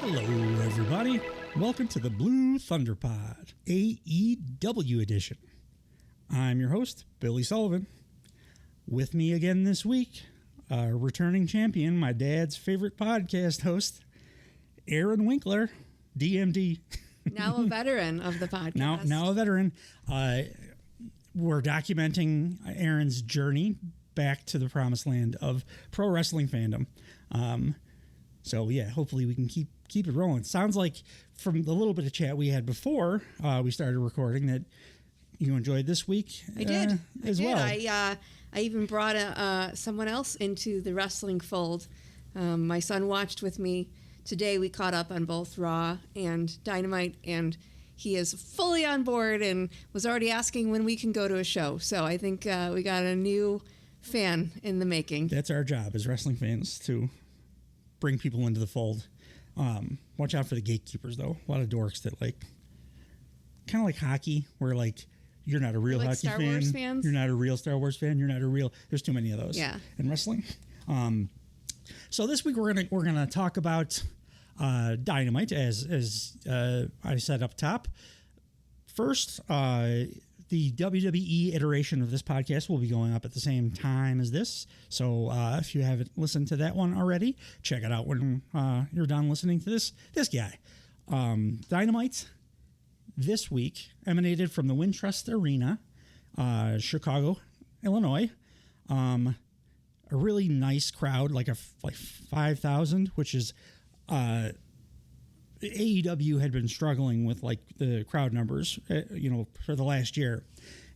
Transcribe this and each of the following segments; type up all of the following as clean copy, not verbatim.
Hello, everybody. Welcome to the Blue Thunder Pod, AEW Edition. I'm your host, Billy Sullivan. With me again this week, our returning champion, my dad's favorite podcast host, Aaron Winkler, DMD. Now a veteran of the podcast. Now a veteran. We're documenting Aaron's journey back to the promised land of pro wrestling fandom. So yeah, hopefully we can keep it rolling. Sounds like from the little bit of chat we had before we started recording that you enjoyed this week. I did well. I even brought someone else into the wrestling fold. My son watched with me today. We caught up on both Raw and Dynamite, and he is fully on board and was already asking when we can go to a show. So I think we got a new fan in the making. That's our job as wrestling fans, to bring people into the fold. Watch out for the gatekeepers, though. A lot of dorks that kind of like hockey, where you're not a real hockey Star fan. Wars fans? You're not a real Star Wars fan. You're not a real. There's too many of those. Yeah. In wrestling. So this week we're gonna talk about Dynamite, as I said up top. First, the WWE iteration of this podcast will be going up at the same time as this. So if you haven't listened to that one already, check it out when you're done listening to this guy. Dynamite this week emanated from the Wintrust Arena, Chicago, Illinois. A really nice crowd, like 5,000, which is AEW had been struggling with the crowd numbers, for the last year,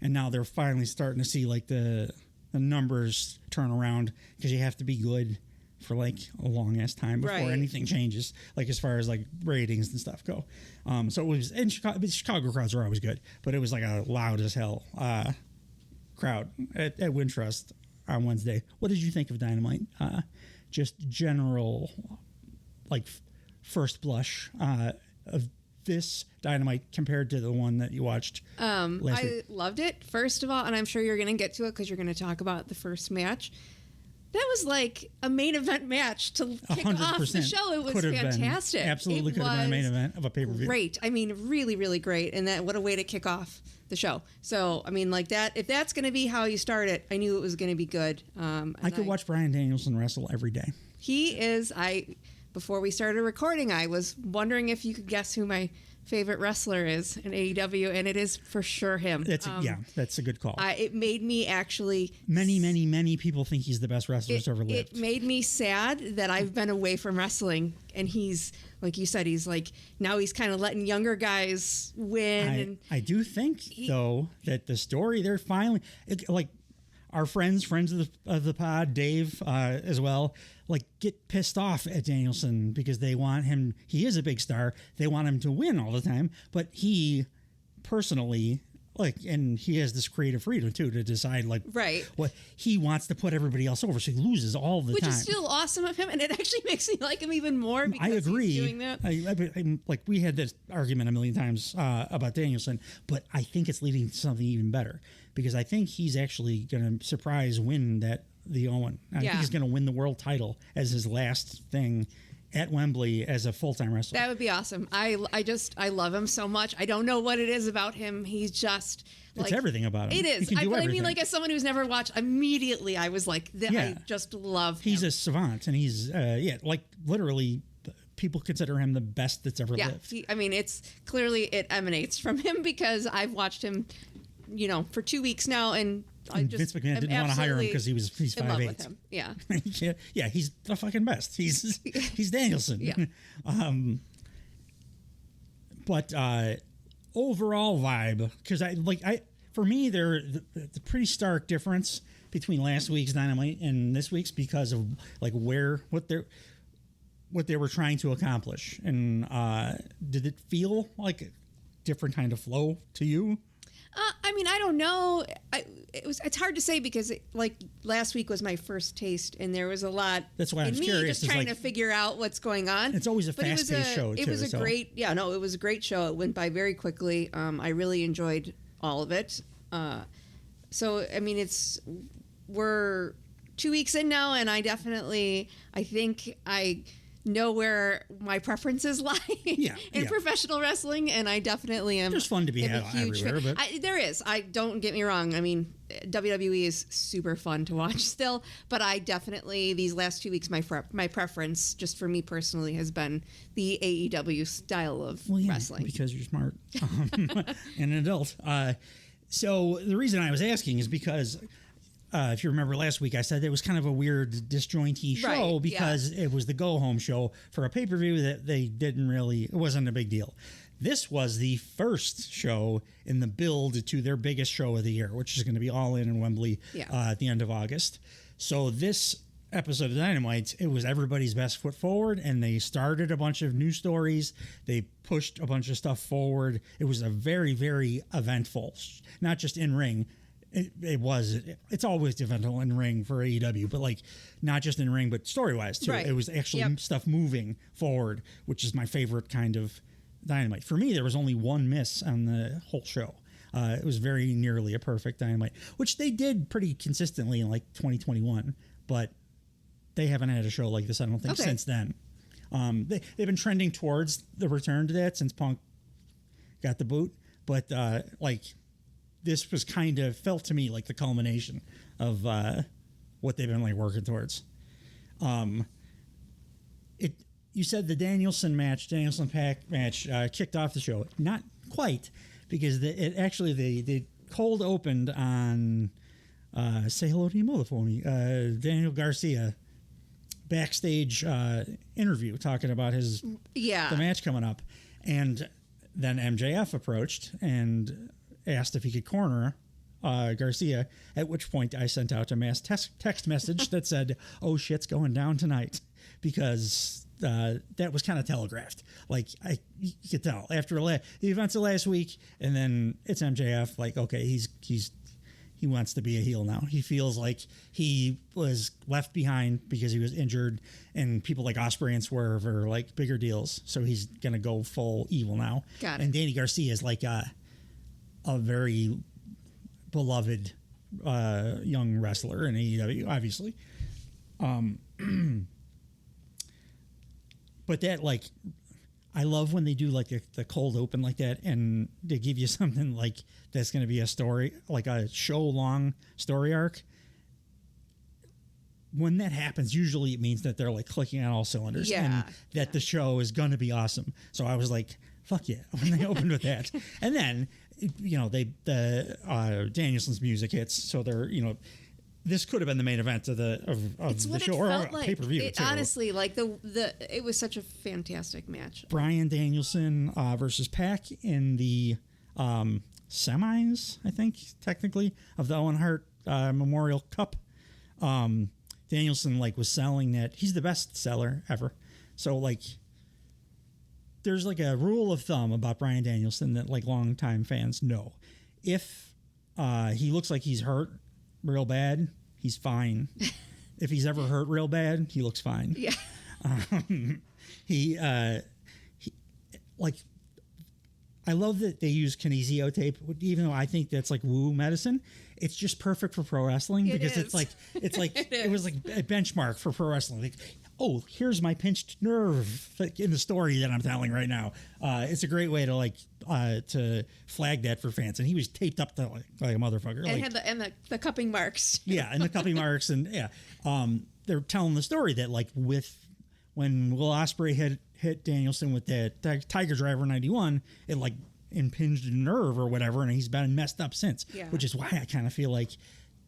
and now they're finally starting to see the numbers turn around, because you have to be good for a long ass time before anything changes, as far as ratings and stuff go. So it was in Chicago crowds are always good, but it was a loud as hell crowd at Wintrust on Wednesday. What did you think of Dynamite? Just general first blush of this Dynamite compared to the one that you watched last week? I loved it, first of all, and I'm sure you're going to get to it because you're going to talk about the first match. That was a main event match to kick off the show. It was fantastic. Absolutely could have been a main event of a pay-per-view. Great. I mean, really, really great. And what a way to kick off the show. So, I mean, that, if that's going to be how you start it, I knew it was going to be good. I could watch Bryan Danielson wrestle every day. He is, before we started recording, I was wondering if you could guess who my favorite wrestler is in AEW, and it is for sure him. That's a good call. It made me actually... Many people think he's the best wrestler who's ever lived. It made me sad that I've been away from wrestling, and he's, like you said, he's now he's kind of letting younger guys win. I do think, though, that the story, they're finally... Our friends of the pod, Dave, as well, get pissed off at Danielson because they want him. He is a big star. They want him to win all the time, but he personally, and he has this creative freedom too to decide, what he wants to put everybody else over, so he loses all the time. Which is still awesome of him, and it actually makes me like him even more because I agree. he's doing that. We had this argument a million times about Danielson, but I think it's leading to something even better, because I think he's actually going to surprise win the Owen. I think he's going to win the world title as his last thing at Wembley as a full-time wrestler. That would be awesome. I love him so much. I don't know what it is about him. He's just it's everything about him. It is. I mean, as someone who's never watched, immediately I was I just love him. He's a savant, and he's literally people consider him the best that's ever lived. It's clearly it emanates from him, because I've watched him, for 2 weeks now, and Vince McMahon didn't want to hire him because he's 5'8". Yeah. yeah, he's the fucking best. He's Danielson. Yeah. But overall vibe, because for me, the pretty stark difference between last week's Dynamite and this week's, because of what they were trying to accomplish. And did it feel like a different kind of flow to you? I don't know. It's hard to say, because last week was my first taste, and there was a lot. That's why I'm curious. Just trying to figure out what's going on. It's always a fast-paced show. It was a great show. It went by very quickly. I really enjoyed all of it. We're 2 weeks in now, and I think I know where my preferences lie in professional wrestling, and I definitely am. There's fun to be had everywhere, but there is. I don't get me wrong. I mean, WWE is super fun to watch still, but I definitely these last 2 weeks my preference, just for me personally, has been the AEW style of wrestling. Because you're smart and an adult. So the reason I was asking is because. If you remember last week, I said it was kind of a weird disjointy show because it was the go-home show for a pay-per-view that they didn't really, it wasn't a big deal. This was the first show in the build to their biggest show of the year, which is going to be All In Wembley at the end of August. So this episode of Dynamite, it was everybody's best foot forward, and they started a bunch of new stories. They pushed a bunch of stuff forward. It was a very, very eventful, not just in-ring. It's always eventful in ring for AEW, but like not just in ring, but story wise too. Right. It was actually stuff moving forward, which is my favorite kind of Dynamite. For me, there was only one miss on the whole show. It was very nearly a perfect Dynamite, which they did pretty consistently in like 2021, but they haven't had a show like this, I don't think, since then. They've been trending towards the return to that since Punk got the boot, but this was kind of felt to me like the culmination of what they've been like working towards. You said the Danielson-Pack match kicked off the show. Not quite, because the cold opened on say hello to your mother for me. Daniel Garcia backstage interview talking about the match coming up, and then MJF approached and asked if he could corner Garcia, at which point I sent out a mass text message that said, "Oh, shit's going down tonight," because that was kind of telegraphed. Like, you could tell after the events of last week, and then it's MJF. Like, okay, he wants to be a heel now. He feels like he was left behind because he was injured, and people like Ospreay and Swerve are like bigger deals, so he's gonna go full evil now. Got it. And Danny Garcia is like a very beloved young wrestler in AEW, obviously. But that, like, I love when they do like the cold open like that, and they give you something like that's going to be a story, like a show long story arc. When that happens, usually it means that they're like clicking on all cylinders and that the show is going to be awesome. So I was like, fuck yeah, when they opened with that. And then, Danielson's music hits. So they're, this could have been the main event of the show, or a pay-per-view. Honestly, like it was such a fantastic match. Bryan Danielson versus Pac in the semis, I think, technically, of the Owen Hart Memorial Cup. Danielson was selling that he's the best seller ever. So there's a rule of thumb about Bryan Danielson that longtime fans know. If he looks like he's hurt real bad, he's fine. If he's ever hurt real bad, he looks fine. Yeah. He I love that they use kinesio tape, even though I think that's woo medicine. It's just perfect for pro wrestling because it was a benchmark for pro wrestling. Oh, here's my pinched nerve in the story that I'm telling right now. It's a great way to flag that for fans. And he was taped up to like a motherfucker. And had the cupping marks. Yeah, and the cupping marks, and they're telling the story that when Will Ospreay hit Danielson with that Tiger Driver 91, it impinged a nerve or whatever, and he's been messed up since. Yeah. Which is why I kind of feel like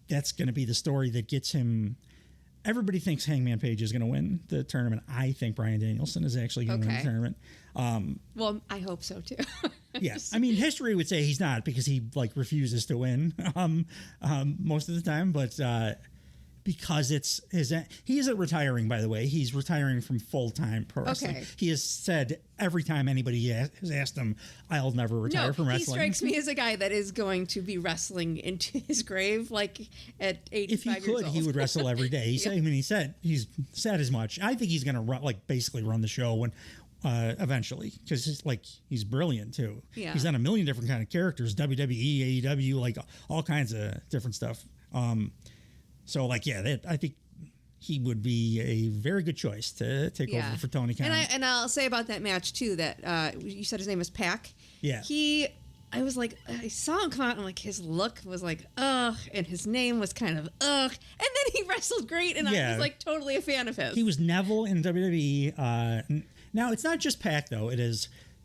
that's going to be the story that gets him. Everybody thinks Hangman Page is going to win the tournament. I think Bryan Danielson is actually going to win the tournament. Well, I hope so too. Yes, I mean history would say he's not because he refuses to win most of the time, but because it's he isn't retiring. By the way, he's retiring from full-time pro wrestling. He has said every time anybody has asked him, "I'll never retire from wrestling." He strikes me as a guy that is going to be wrestling into his grave, at 85 if he years could, old. he would wrestle every day. He said he's said as much. I think he's going to basically run the show when eventually, because he's brilliant too. Yeah. He's done a million different kind of characters, WWE, AEW, all kinds of different stuff. So I think he would be a very good choice to take over for Tony Khan. And I'll say about that match too that you said his name was Pac. Yeah. I was like, I saw him come out and like his look was like, ugh, and his name was kind of ugh, and then he wrestled great, and I was like totally a fan of his. He was Neville in WWE. Now it's not just Pac though;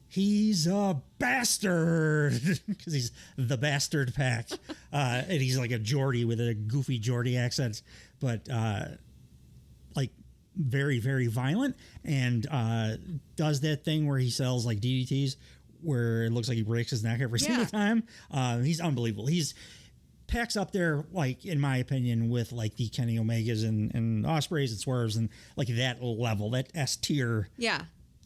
he's a bastard because he's the bastard Pac, and he's like a Geordie with a goofy Geordie accent, but like very very violent, and does that thing where he sells like DVDs. Where it looks like he breaks his neck every single time. He's unbelievable. Pac's up there, like, in my opinion, with like the Kenny Omegas and Ospreys and Swerves and like that level, that S tier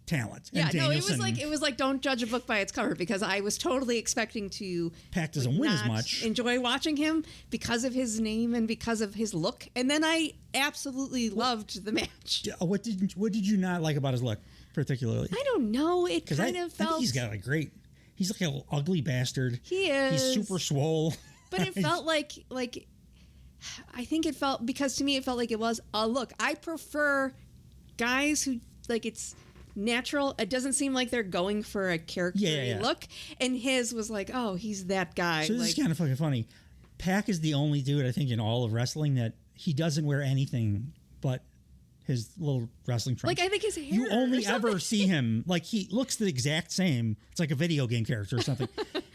talent. Yeah, and no, it was like don't judge a book by its cover, because I was totally expecting to Pac doesn't win as much. Enjoy watching him because of his name and because of his look. And then I absolutely loved the match. What did you not like about his look? Particularly, I don't know. It kind of felt. I think he's got a great. He's like an ugly bastard. He is. He's super swole. But it felt like. I think it felt, because to me it felt like it was a look. I prefer guys who like it's natural. It doesn't seem like they're going for a character look. And his was like, oh, he's that guy. So this is kind of fucking funny. Pac is the only dude I think in all of wrestling that he doesn't wear anything but his little wrestling trunks. Like, I think his hair. You only ever see him, like, he looks the exact same. It's like a video game character or something.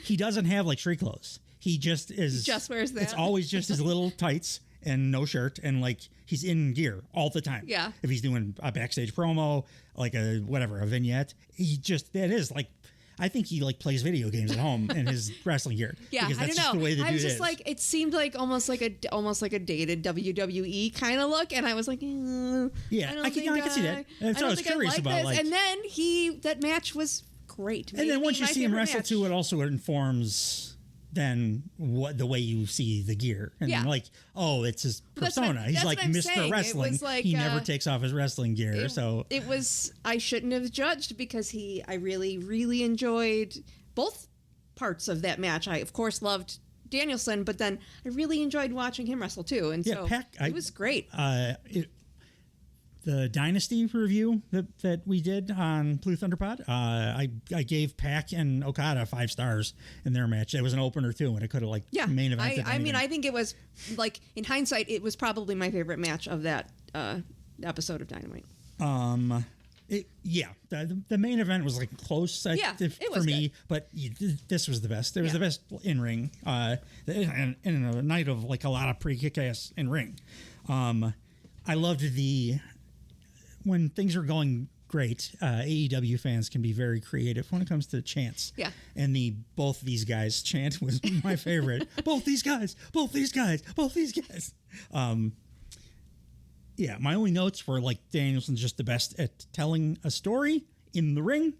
He doesn't have, like, street clothes. He just is. He just wears that. It's always just his little tights and no shirt. And, like, he's in gear all the time. Yeah. If he's doing a backstage promo, like a vignette, that is, like, I think he like plays video games at home in his wrestling gear. Yeah, because that's I don't know. Just the way the I was dude just is. like, it seemed like almost like a dated WWE kind of look, and I was like, yeah, I can see that. That's what I was curious about. This. Like, and then that match was great. And then once you see him wrestle too, it also informs then the way you see the gear, and like, oh, it's his persona. He's like Mr. Wrestling. Like, he never takes off his wrestling gear. So it was. I shouldn't have judged, because I really really enjoyed both parts of that match. I of course loved Danielson, but then I really enjoyed watching him wrestle too. And so Pac, it was great. The Dynasty review that we did on Blue Thunder Pod, I gave Pac and Okada 5 stars in their match. It was an opener too, and it could have main evented. I mean, I think it was, like, in hindsight, it was probably my favorite match of that episode of Dynamite. The main event was like close. For me, good. But this was the best. It was the best in ring. In a night of like a lot of pre-kick-ass in ring. I loved when things are going great, AEW fans can be very creative when it comes to chants. Yeah. And both these guys chant was my favorite. Both these guys, both these guys, both these guys. Yeah, my only notes were like Danielson's just the best at telling a story in the ring,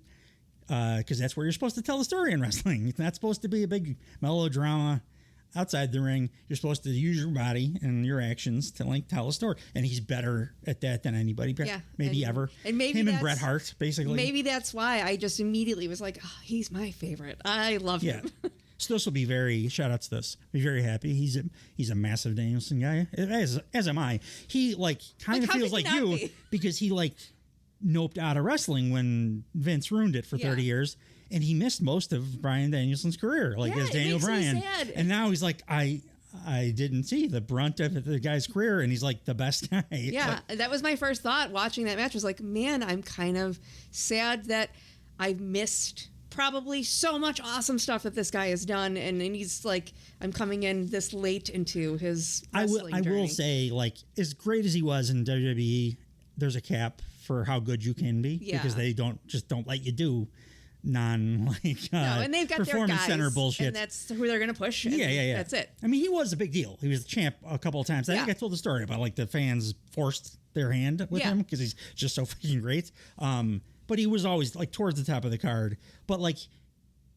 because that's where you're supposed to tell a story in wrestling. It's not supposed to be a big melodrama outside the ring. You're supposed to use your body and your actions to like tell a story, and he's better at that than anybody. Maybe ever. And maybe him and Bret Hart, basically. Maybe that's why I just immediately was like, oh, he's my favorite. I love him. So this will be shout out to this. Be very happy. He's a massive Danielson guy, as am I. He like kind of feels like you because he like noped out of wrestling when Vince ruined it for 30 years. And he missed most of Bryan Danielson's career, like as Daniel Bryan. And now he's like, I didn't see the brunt of the guy's career, and he's like the best guy. Yeah, that was my first thought watching that match. Was like, man, I'm kind of sad that I've missed probably so much awesome stuff that this guy has done, and he's like, I'm coming in this late into his wrestling journey. I will say, like, as great as he was in WWE, there's a cap for how good you can be because they don't let you do and they've got performance their guys, center bullshit, and that's who they're going to push. Yeah. That's it. I mean, he was a big deal. He was the champ a couple of times. I think I told the story about like the fans forced their hand with him because he's just so fucking great. But he was always like towards the top of the card. But like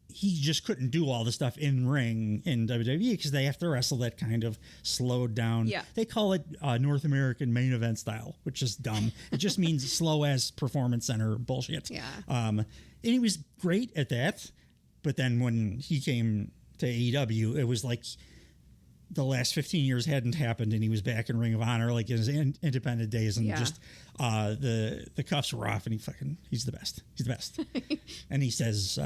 he just couldn't do all the stuff in ring in WWE because they have to wrestle that kind of slowed down. Yeah. They call it North American main event style, which is dumb. It just means slow ass performance center bullshit. Yeah. And he was great at that. But then when he came to AEW, it was like the last 15 years hadn't happened, and he was back in Ring of Honor like in his independent days, and just the cuffs were off, and he's the best. He's the best. And he says,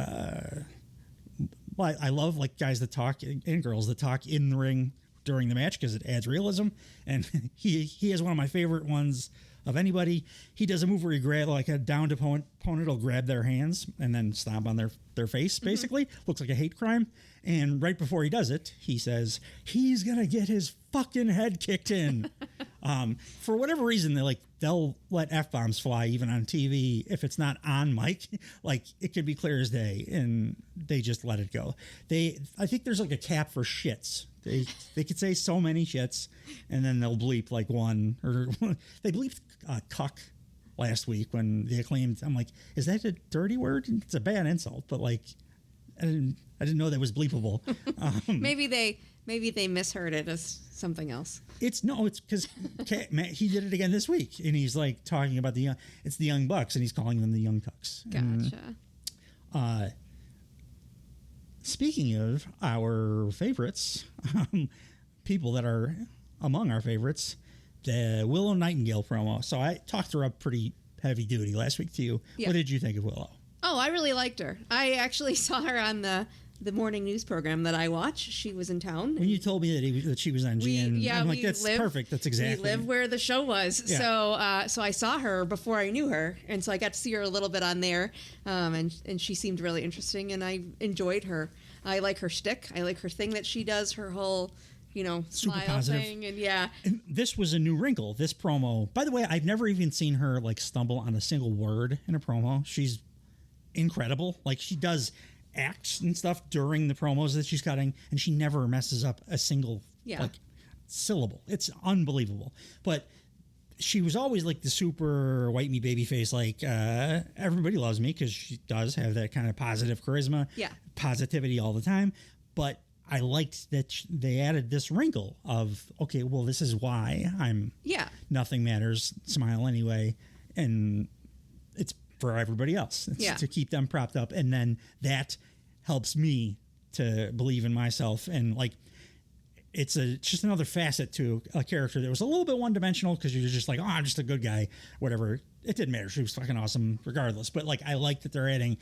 well, I love like guys that talk and girls that talk in the ring during the match because it adds realism. And he has one of my favorite ones of anybody. He does a move where he grab like a downed opponent will grab their hands and then stomp on their face, basically. Looks like a hate crime. And right before he does it, he says, he's going to get his fucking head kicked in. For whatever reason, they'll let F-bombs fly even on TV if it's not on mic. Like, it could be clear as day, and they just let it go. I think there's like a cap for shits. They could say so many shits, and then they'll bleep like one, or they bleeped cuck last week when they Acclaimed. I'm like, is that a dirty word? It's a bad insult, but like, I didn't know that was bleepable. Maybe they misheard it as something else. It's because he did it again this week, and he's like talking about the Young Bucks, and he's calling them the Young Cucks. Gotcha. And, speaking of our favorites, people that are among our favorites, the Willow Nightingale promo. So I talked her up pretty heavy duty last week to you. Yeah. What did you think of Willow? Oh, I really liked her. I actually saw her on the morning news program that I watch. She was in town. When you told me that she was on GN, I'm like, that's perfect. That's exactly. We live where the show was. Yeah. So I saw her before I knew her, and so I got to see her a little bit on there, and she seemed really interesting, and I enjoyed her. I like her shtick. I like her thing that she does, her whole, super smile positive thing, and yeah. And this was a new wrinkle. This promo, by the way, I've never even seen her like stumble on a single word in a promo. She's incredible. Like, she does acts and stuff during the promos that she's cutting, and she never messes up a single like syllable. It's unbelievable. But she was always like the super white meat baby face, like everybody loves me, because she does have that kind of positive charisma, positivity all the time. But I liked that they added this wrinkle of, okay, well, this is why I'm nothing matters, smile anyway, and it's for everybody else. It's to keep them propped up, and then that helps me to believe in myself. And like, it's just another facet to a character that was a little bit one-dimensional, because you're just like, oh, I'm just a good guy, whatever. It didn't matter. She was fucking awesome regardless. But like, I like that they're adding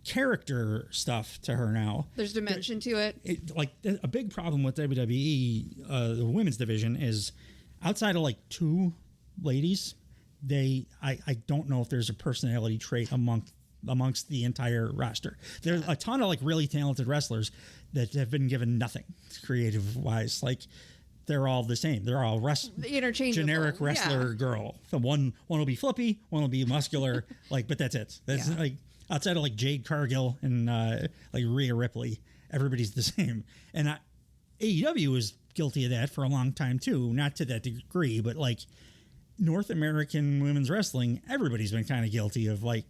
character stuff to her now. There's dimension to it. Like, a big problem with WWE, the women's division, is outside of like two ladies, I don't know if there's a personality trait amongst the entire roster. There's a ton of like really talented wrestlers that have been given nothing creative wise. Like, they're all the same. They're all interchangeable, generic wrestler girl. So one will be flippy, one will be muscular, like, but that's it. That's like, outside of like Jade Cargill and like Rhea Ripley, everybody's the same. And AEW was guilty of that for a long time too. Not to that degree, but like, North American women's wrestling, everybody's been kind of guilty of like,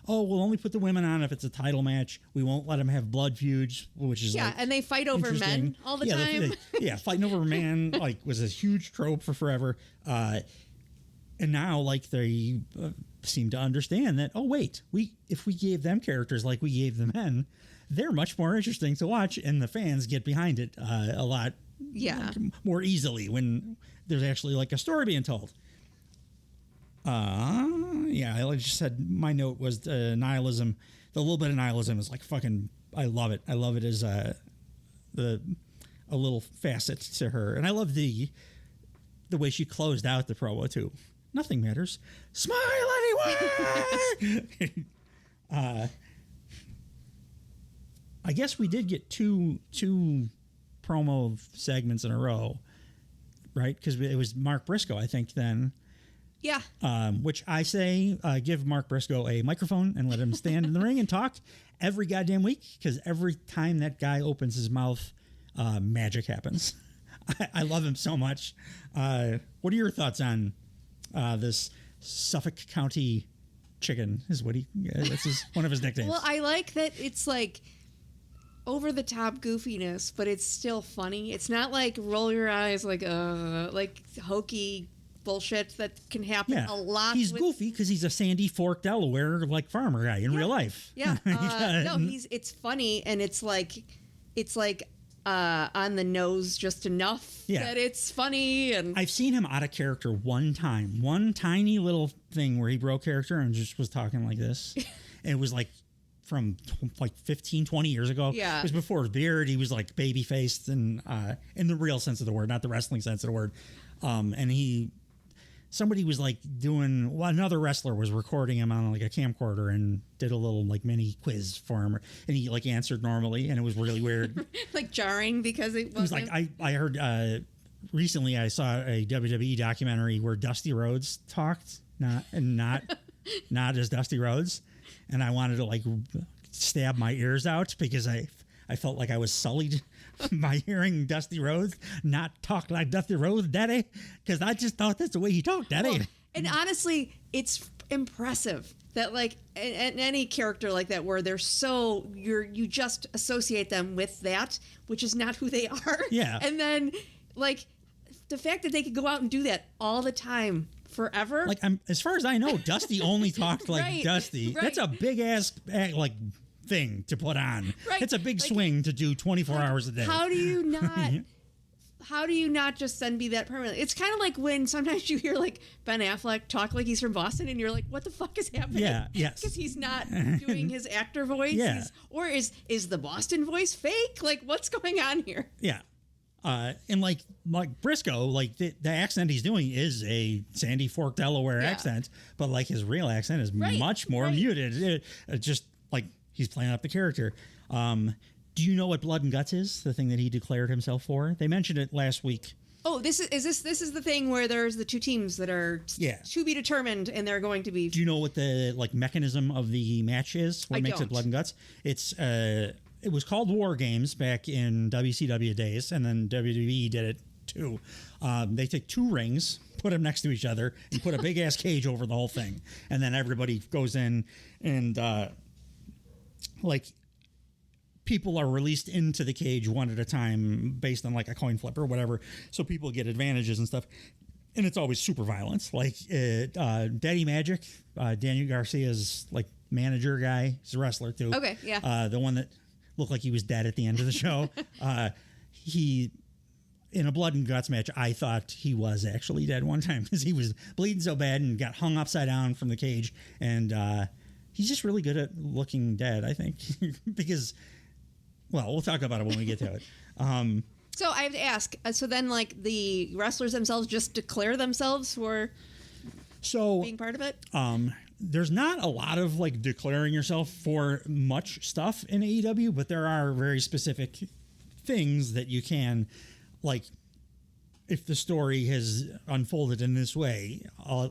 oh, we'll only put the women on if it's a title match. We won't let them have blood feuds, which is and they fight over men all the time. Fighting over men like was a huge trope for forever. And now like they seem to understand that, oh wait, if we gave them characters like we gave the men, they're much more interesting to watch, and the fans get behind it a lot more easily when there's actually like a story being told. I just said my note was nihilism. The little bit of nihilism is like fucking. I love it. I love it as a little facet to her, and I love the way she closed out the promo too. Nothing matters. Smile anyway. I guess we did get two promo segments in a row, right? Because it was Mark Briscoe, I think, then. Yeah. Which I say, give Mark Briscoe a microphone and let him stand in the ring and talk every goddamn week, because every time that guy opens his mouth, magic happens. I love him so much. What are your thoughts on this Suffolk County chicken? Is what that's one of his nicknames. Well, I like that it's like over the top goofiness, but it's still funny. It's not like roll your eyes like hokey bullshit that can happen a lot. He's goofy because he's a Sandy Fork, Delaware like farmer guy in real life. Yeah. No, it's funny, and it's like on the nose just enough that it's funny. And I've seen him out of character one time, one tiny little thing where he broke character and just was talking like this. And it was like from like 15, 20 years ago. Yeah. It was before his beard. He was like baby faced and in the real sense of the word, not the wrestling sense of the word. And somebody was like another wrestler was recording him on like a camcorder and did a little like mini quiz for him, and he like answered normally, and it was really weird. Like jarring because it was like I heard recently I saw a WWE documentary where Dusty Rhodes talked, not as Dusty Rhodes, and I wanted to like stab my ears out because I felt like I was sullied by hearing Dusty Rhodes not talk like Dusty Rhodes, Daddy, because I just thought that's the way he talked, Daddy. Well, and honestly, it's impressive that like in any character like that where they're so you just associate them with that, which is not who they are. Yeah. And then like the fact that they could go out and do that all the time forever. Like as far as I know, Dusty only talked like Right, Dusty. right. That's a big ass like thing to put on. Right. It's a big Like, swing to do 24 hours a day. How do you not just then be that permanently? It's kind of like when sometimes you hear like Ben Affleck talk like he's from Boston and you're like, what the fuck is happening? Yeah, yes. Because he's not doing his actor voice. Yeah. Or is the Boston voice fake? Like, what's going on here? Yeah. And like Briscoe, like the accent he's doing is a Sandy Fork, Delaware accent, but like his real accent is much more muted. It just like he's playing up the character. Do you know what Blood and Guts is? The thing that he declared himself for? They mentioned it last week. Oh, this is the thing where there's the two teams that are to be determined, and they're going to be. Do you know what the like mechanism of the match is? What makes it Blood and Guts? It was called War Games back in WCW days, and then WWE did it too. They take two rings, put them next to each other, and put a big ass cage over the whole thing, and then everybody goes in and like. People are released into the cage one at a time based on like a coin flip or whatever. So people get advantages and stuff. And it's always super violence. Like Daddy Magic, Daniel Garcia's like manager guy. He's a wrestler too. Okay, yeah. The one that looked like he was dead at the end of the show. He, in a Blood and Guts match, I thought he was actually dead one time because he was bleeding so bad and got hung upside down from the cage. And he's just really good at looking dead, I think, because... Well, we'll talk about it when we get to it. So I have to ask. So then, like the wrestlers themselves just declare themselves for being part of it. There's not a lot of like declaring yourself for much stuff in AEW, but there are very specific things that you can, like, if the story has unfolded in this way,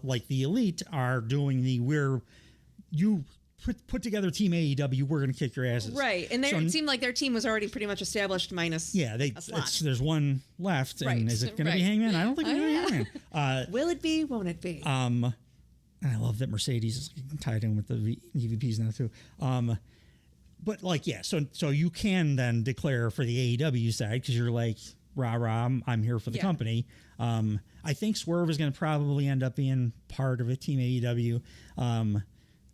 like the Elite are doing put together Team AEW, we're going to kick your asses. Right. And it seemed like their team was already pretty much established minus a slot. There's one left. And is it going to be Hangman? I don't think it's going to be Hangman. Will it be? Won't it be? And I love that Mercedes is tied in with the EVPs now too. But like, yeah, so you can then declare for the AEW side because you're like, rah, I'm here for the company. I think Swerve is going to probably end up being part of it, Team AEW.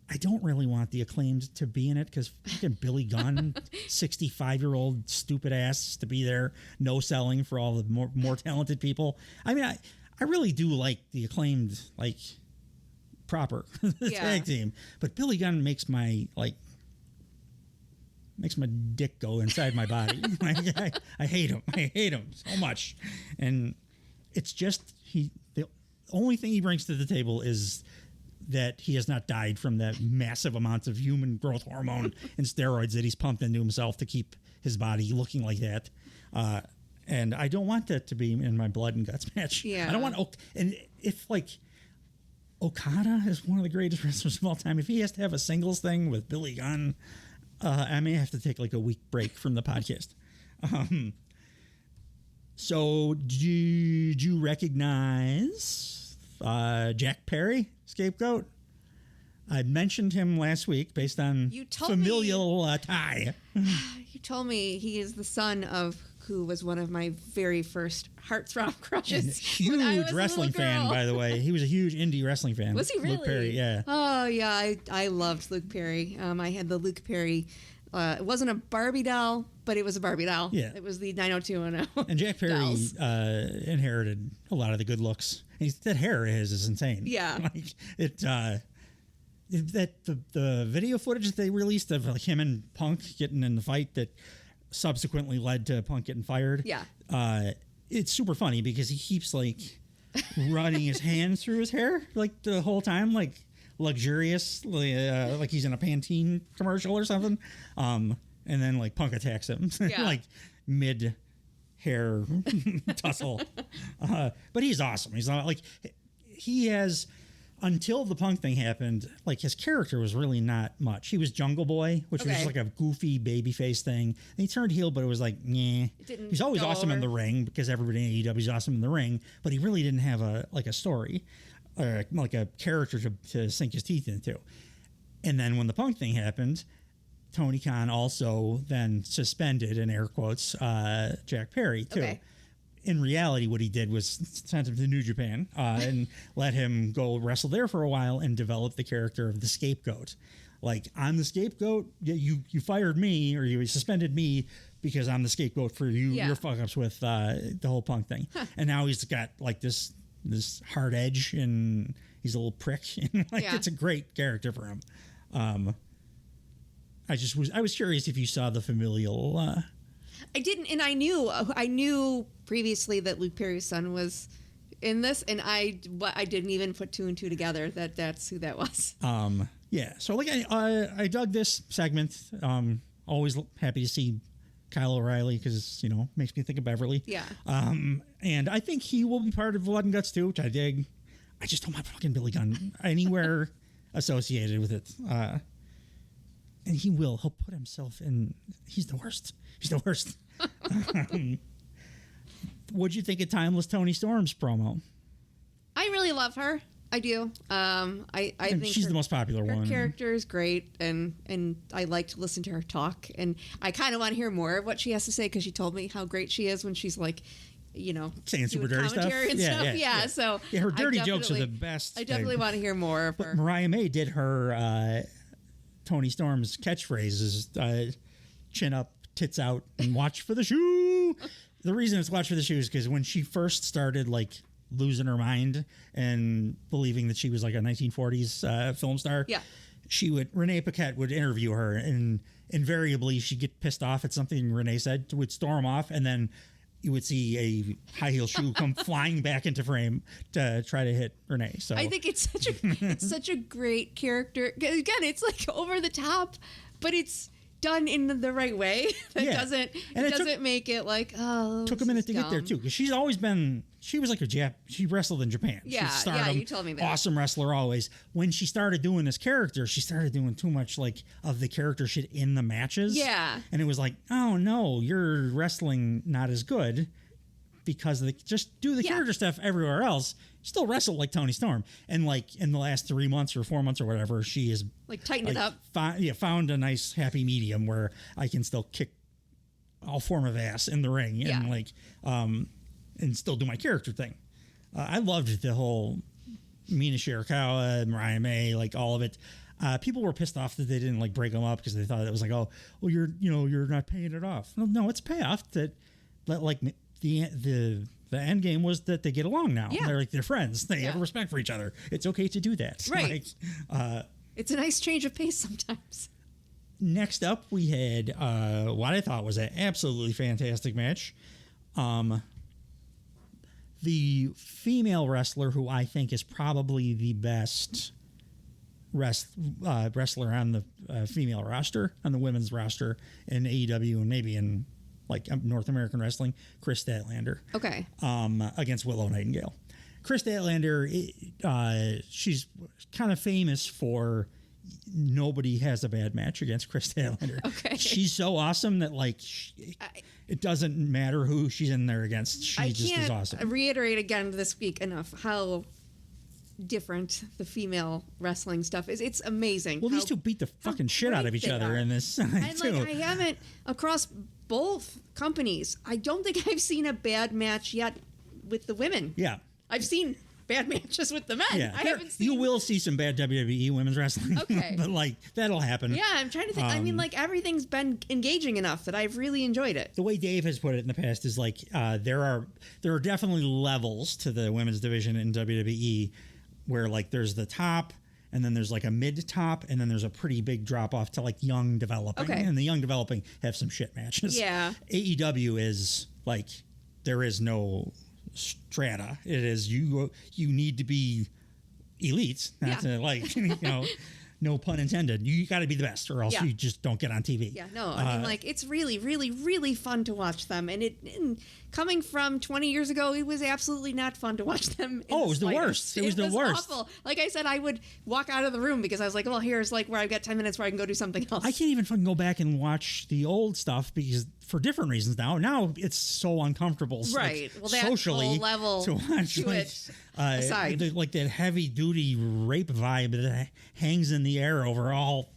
I don't really want the Acclaimed to be in it because fucking Billy Gunn, 65-year-old stupid ass, to be there, no selling for all the more talented people. I mean, I really do like the Acclaimed, like, proper tag team, but Billy Gunn makes my dick go inside my body. I hate him. I hate him so much, and it's just the only thing he brings to the table is that he has not died from that massive amounts of human growth hormone and steroids that he's pumped into himself to keep his body looking like that. And I don't want that to be in my Blood and Guts match. Yeah. I don't want, and if like Okada is one of the greatest wrestlers of all time, if he has to have a singles thing with Billy Gunn, I may have to take like a week break from the podcast. So did you recognize Jack Perry, Scapegoat? I mentioned him last week based on familial tie. You told me he is the son of who was one of my very first heartthrob crushes. And huge wrestling fan, by the way. He was a huge indie wrestling fan. Was he really? Luke Perry, yeah. Oh, yeah. I loved Luke Perry. I had the Luke Perry. It wasn't a Barbie doll, but it was a Barbie doll. Yeah. It was the 90210. And Jack Perry dolls. Inherited a lot of the good looks. That hair is insane. Yeah. Like it. That the video footage that they released of like him and Punk getting in the fight that subsequently led to Punk getting fired. Yeah. It's super funny because he keeps like running his hands through his hair like the whole time, like luxurious, like he's in a Pantene commercial or something. And then like Punk attacks him like mid hair tussle. But he's awesome. He's not like he has. Until the Punk thing happened, like his character was really not much. He was Jungle Boy, which was just like a goofy babyface thing. And he turned heel, but it was like, nah. He's always awesome in the ring because everybody in AEW is awesome in the ring, but he really didn't have a story or like a character to sink his teeth into. And then when the Punk thing happened, Tony Khan also then suspended, in air quotes, Jack Perry too. Okay. In reality, what he did was sent him to New Japan and let him go wrestle there for a while and develop the character of the scapegoat. Like, I'm the scapegoat. You fired me or you suspended me because I'm the scapegoat for your fuck ups with the whole Punk thing. Huh. And now he's got like this hard edge and he's a little prick. And like it's a great character for him. I was curious if you saw the familial. I didn't, and I knew previously that Luke Perry's son was in this, and I didn't even put two and two together that that's who that was. Yeah. So like I dug this segment. Always happy to see Kyle O'Reilly because makes me think of Beverly. Yeah. And I think he will be part of Blood and Guts too, which I dig. I just don't want fucking Billy Gunn anywhere associated with it. And he'll put himself in. He's the worst. What'd you think of Timeless Tony Storm's promo? I really love her. I do. I think she's the most popular one. Her character is great, and I like to listen to her talk. And I kind of want to hear more of what she has to say because she told me how great she is when she's like, saying super dirty stuff. And stuff. Yeah. So her dirty jokes are the best. I definitely want to hear more of her. But Mariah May did her Tony Storm's catchphrases: chin up, tits out, and watch for the shoe. The reason it's watch for the shoe is because when she first started like losing her mind and believing that she was like a 1940s film star, Renee Paquette would interview her, and invariably she'd get pissed off at something Renee said, would storm off, and then you would see a high heel shoe come flying back into frame to try to hit Renee. So I think it's such a great character. Again, it's like over the top, but it's done in the right way. That doesn't make it like, oh. Took a minute to get there too, because she's always been. She was like she wrestled in Japan. Yeah, you told me that. Awesome wrestler always. When she started doing this character, she started doing too much like of the character shit in the matches. Yeah. And it was like, oh no, you're wrestling not as good because just do the character stuff everywhere else. Still wrestle like Tony Storm. And like in the last 3 months or 4 months or whatever, she is like tightened it up. Found a nice happy medium where I can still kick all form of ass in the ring and like and still do my character thing. I loved the whole Mina Shirakawa, Mariah May, like all of it. People were pissed off that they didn't like break them up because they thought it was like, oh, well, you're not paying it off. No, it's payoff that like the end game was that they get along now. Yeah. They're friends. They have respect for each other. It's okay to do that. Right. It's a nice change of pace sometimes. Next up, we had what I thought was an absolutely fantastic match. The female wrestler who I think is probably the best wrestler on the female roster, on the women's roster in AEW and maybe in like North American wrestling, Chris Statlander. Okay. Against Willow Nightingale. Chris Statlander, she's kind of famous for nobody has a bad match against Chris Statlander. Okay. She's so awesome that like it doesn't matter who she's in there against. She just is awesome. I can't reiterate again this week enough how different the female wrestling stuff is. It's amazing. Well, these two beat the fucking shit out of each other in this. And like I haven't across both companies. I don't think I've seen a bad match yet with the women. Yeah. I've seen bad matches with the men. Yeah, I haven't seen. You will see some bad WWE women's wrestling. Okay. But like that'll happen. Yeah, I'm trying to think. I mean, like everything's been engaging enough that I've really enjoyed it. The way Dave has put it in the past is like there are definitely levels to the women's division in WWE where like there's the top and then there's like a mid top and then there's a pretty big drop off to like young developing. Okay. And the young developing have some shit matches. Yeah. AEW is like there is no strata. It is you need to be elite, not to like no pun intended. You got to be the best, or else you just don't get on TV. Yeah, no, I mean, like, it's really, really, really fun to watch them. And coming from 20 years ago, it was absolutely not fun to watch them. It was the worst. It was the worst. Awful. Like I said, I would walk out of the room because I was like, well, here's like where I've got 10 minutes where I can go do something else. I can't even fucking go back and watch the old stuff because for different reasons now it's so uncomfortable. Right. Like, well, that socially whole level to watch to like, it aside. like that heavy duty rape vibe that hangs in the air over all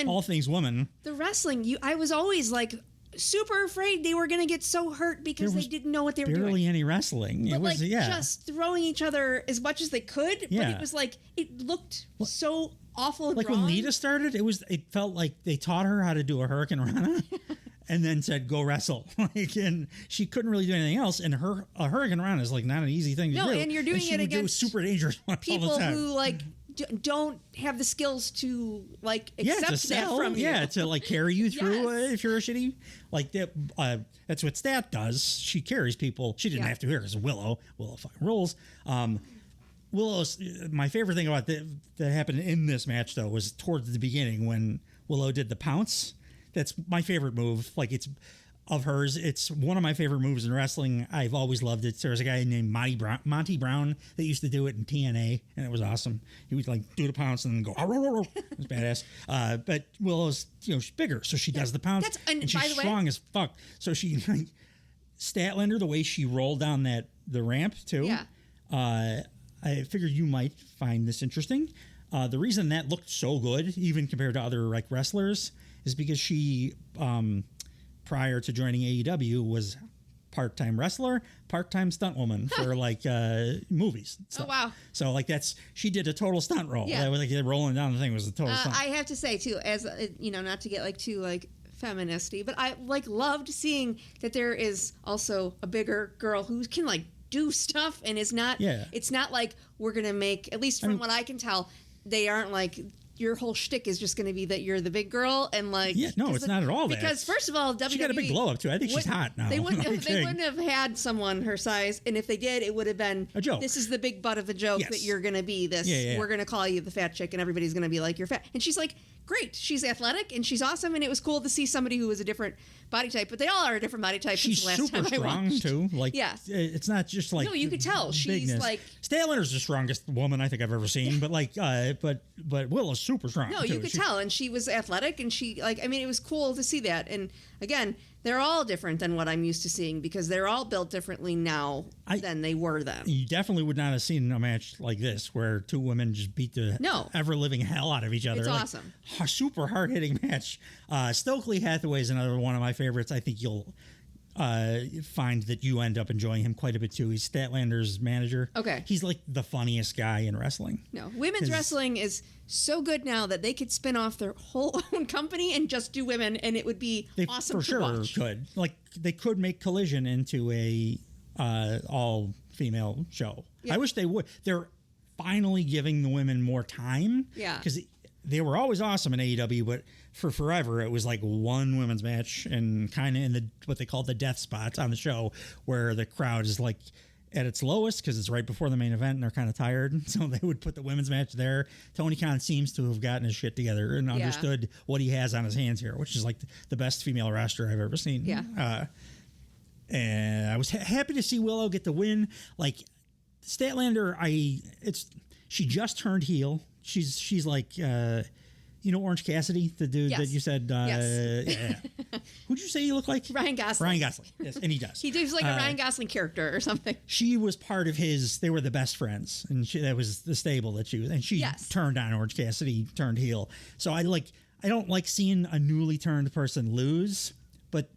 all things women. The wrestling, I was always like super afraid they were going to get so hurt because they didn't know what they were doing. Barely any wrestling. But it was just throwing each other as much as they could. Yeah. But it was like it looked so awful. And like wrong. when Lita started, it felt like they taught her how to do a Hurricane Rana. And then said, "Go wrestle," and she couldn't really do anything else. And a Hurricane Rana is like not an easy thing to do. No, and you're doing she it would against do super dangerous ones people all the time. who like don't have the skills to like accept that from you. Yeah, to like carry you through if you're a shitty like that. That's what Stat does. She carries people. She didn't have to here because Willow fucking rules. Willow's my favorite thing about that happened in this match though was towards the beginning when Willow did the pounce. That's my favorite move. Like it's of hers. It's one of my favorite moves in wrestling. I've always loved it. There's a guy named Monty Brown that used to do it in TNA, and it was awesome. He would like do the pounce and then go. It was badass. But Willow's she's bigger, so she does the pounce, and she's strong as fuck. So she like, Statlander, the way she rolled down the ramp too. Yeah. I figured you might find this interesting. The reason that looked so good, even compared to other like wrestlers, is because she, prior to joining AEW, was part-time wrestler, part-time stunt woman for like movies. Oh wow! So like she did a total stunt roll. Yeah. Like rolling down the thing was a total stunt. I have to say too, as not to get like too like feministy, but I like loved seeing that there is also a bigger girl who can like do stuff and is not. Yeah. It's not like we're gonna make, at least from what I can tell, they aren't like. Your whole shtick is just going to be that you're the big girl and like it's not at all that. Because first of all, WWE, she got a big glow up too. I think she's hot now. They wouldn't have had someone her size, and if they did, it would have been a joke. This is the big butt of the joke that you're going to be this. We're going to call you the fat chick, and everybody's going to be like you're fat. And she's like, great. She's athletic and she's awesome, and it was cool to see somebody who was a different body type. But they all are a different body type. She's since the last super time I strong watched. too. Like it's not just like no, you could tell she's like Statlander's the strongest woman I think I've ever seen. But like but Willow's super strong. No, too. you could tell, and she was athletic, and she it was cool to see that. And again, they're all different than what I'm used to seeing because they're all built differently now than they were then. You definitely would not have seen a match like this where two women just beat the ever living hell out of each other. It's awesome. Super hard hitting match. Stokely Hathaway is another one of my favorites. I think you'll find that you end up enjoying him quite a bit too. He's Statlander's manager. Okay. He's like the funniest guy in wrestling. No, women's wrestling is so good now that they could spin off their whole own company and just do women, and it would be awesome for sure watch. Could. Like they could make Collision into a all female show. Yeah. I wish they would. They're finally giving the women more time. Yeah. Because they were always awesome in AEW, but for forever it was like one women's match and kind of in what they call the death spots on the show where the crowd is like at its lowest because it's right before the main event and they're kind of tired. So they would put the women's match there. Tony Khan seems to have gotten his shit together and understood what he has on his hands here, which is like the best female wrestler I've ever seen. Yeah. And I was happy to see Willow get the win. Like Statlander, she just turned heel. She's like, Orange Cassidy, the dude that you said. Yes. Who'd you say he looked like? Ryan Gosling. Ryan Gosling. Yes, and he does. He does like a Ryan Gosling character or something. She was part of his. They were the best friends, and that was the stable that she was. And she turned on Orange Cassidy, turned heel. So I don't like seeing a newly turned person lose, but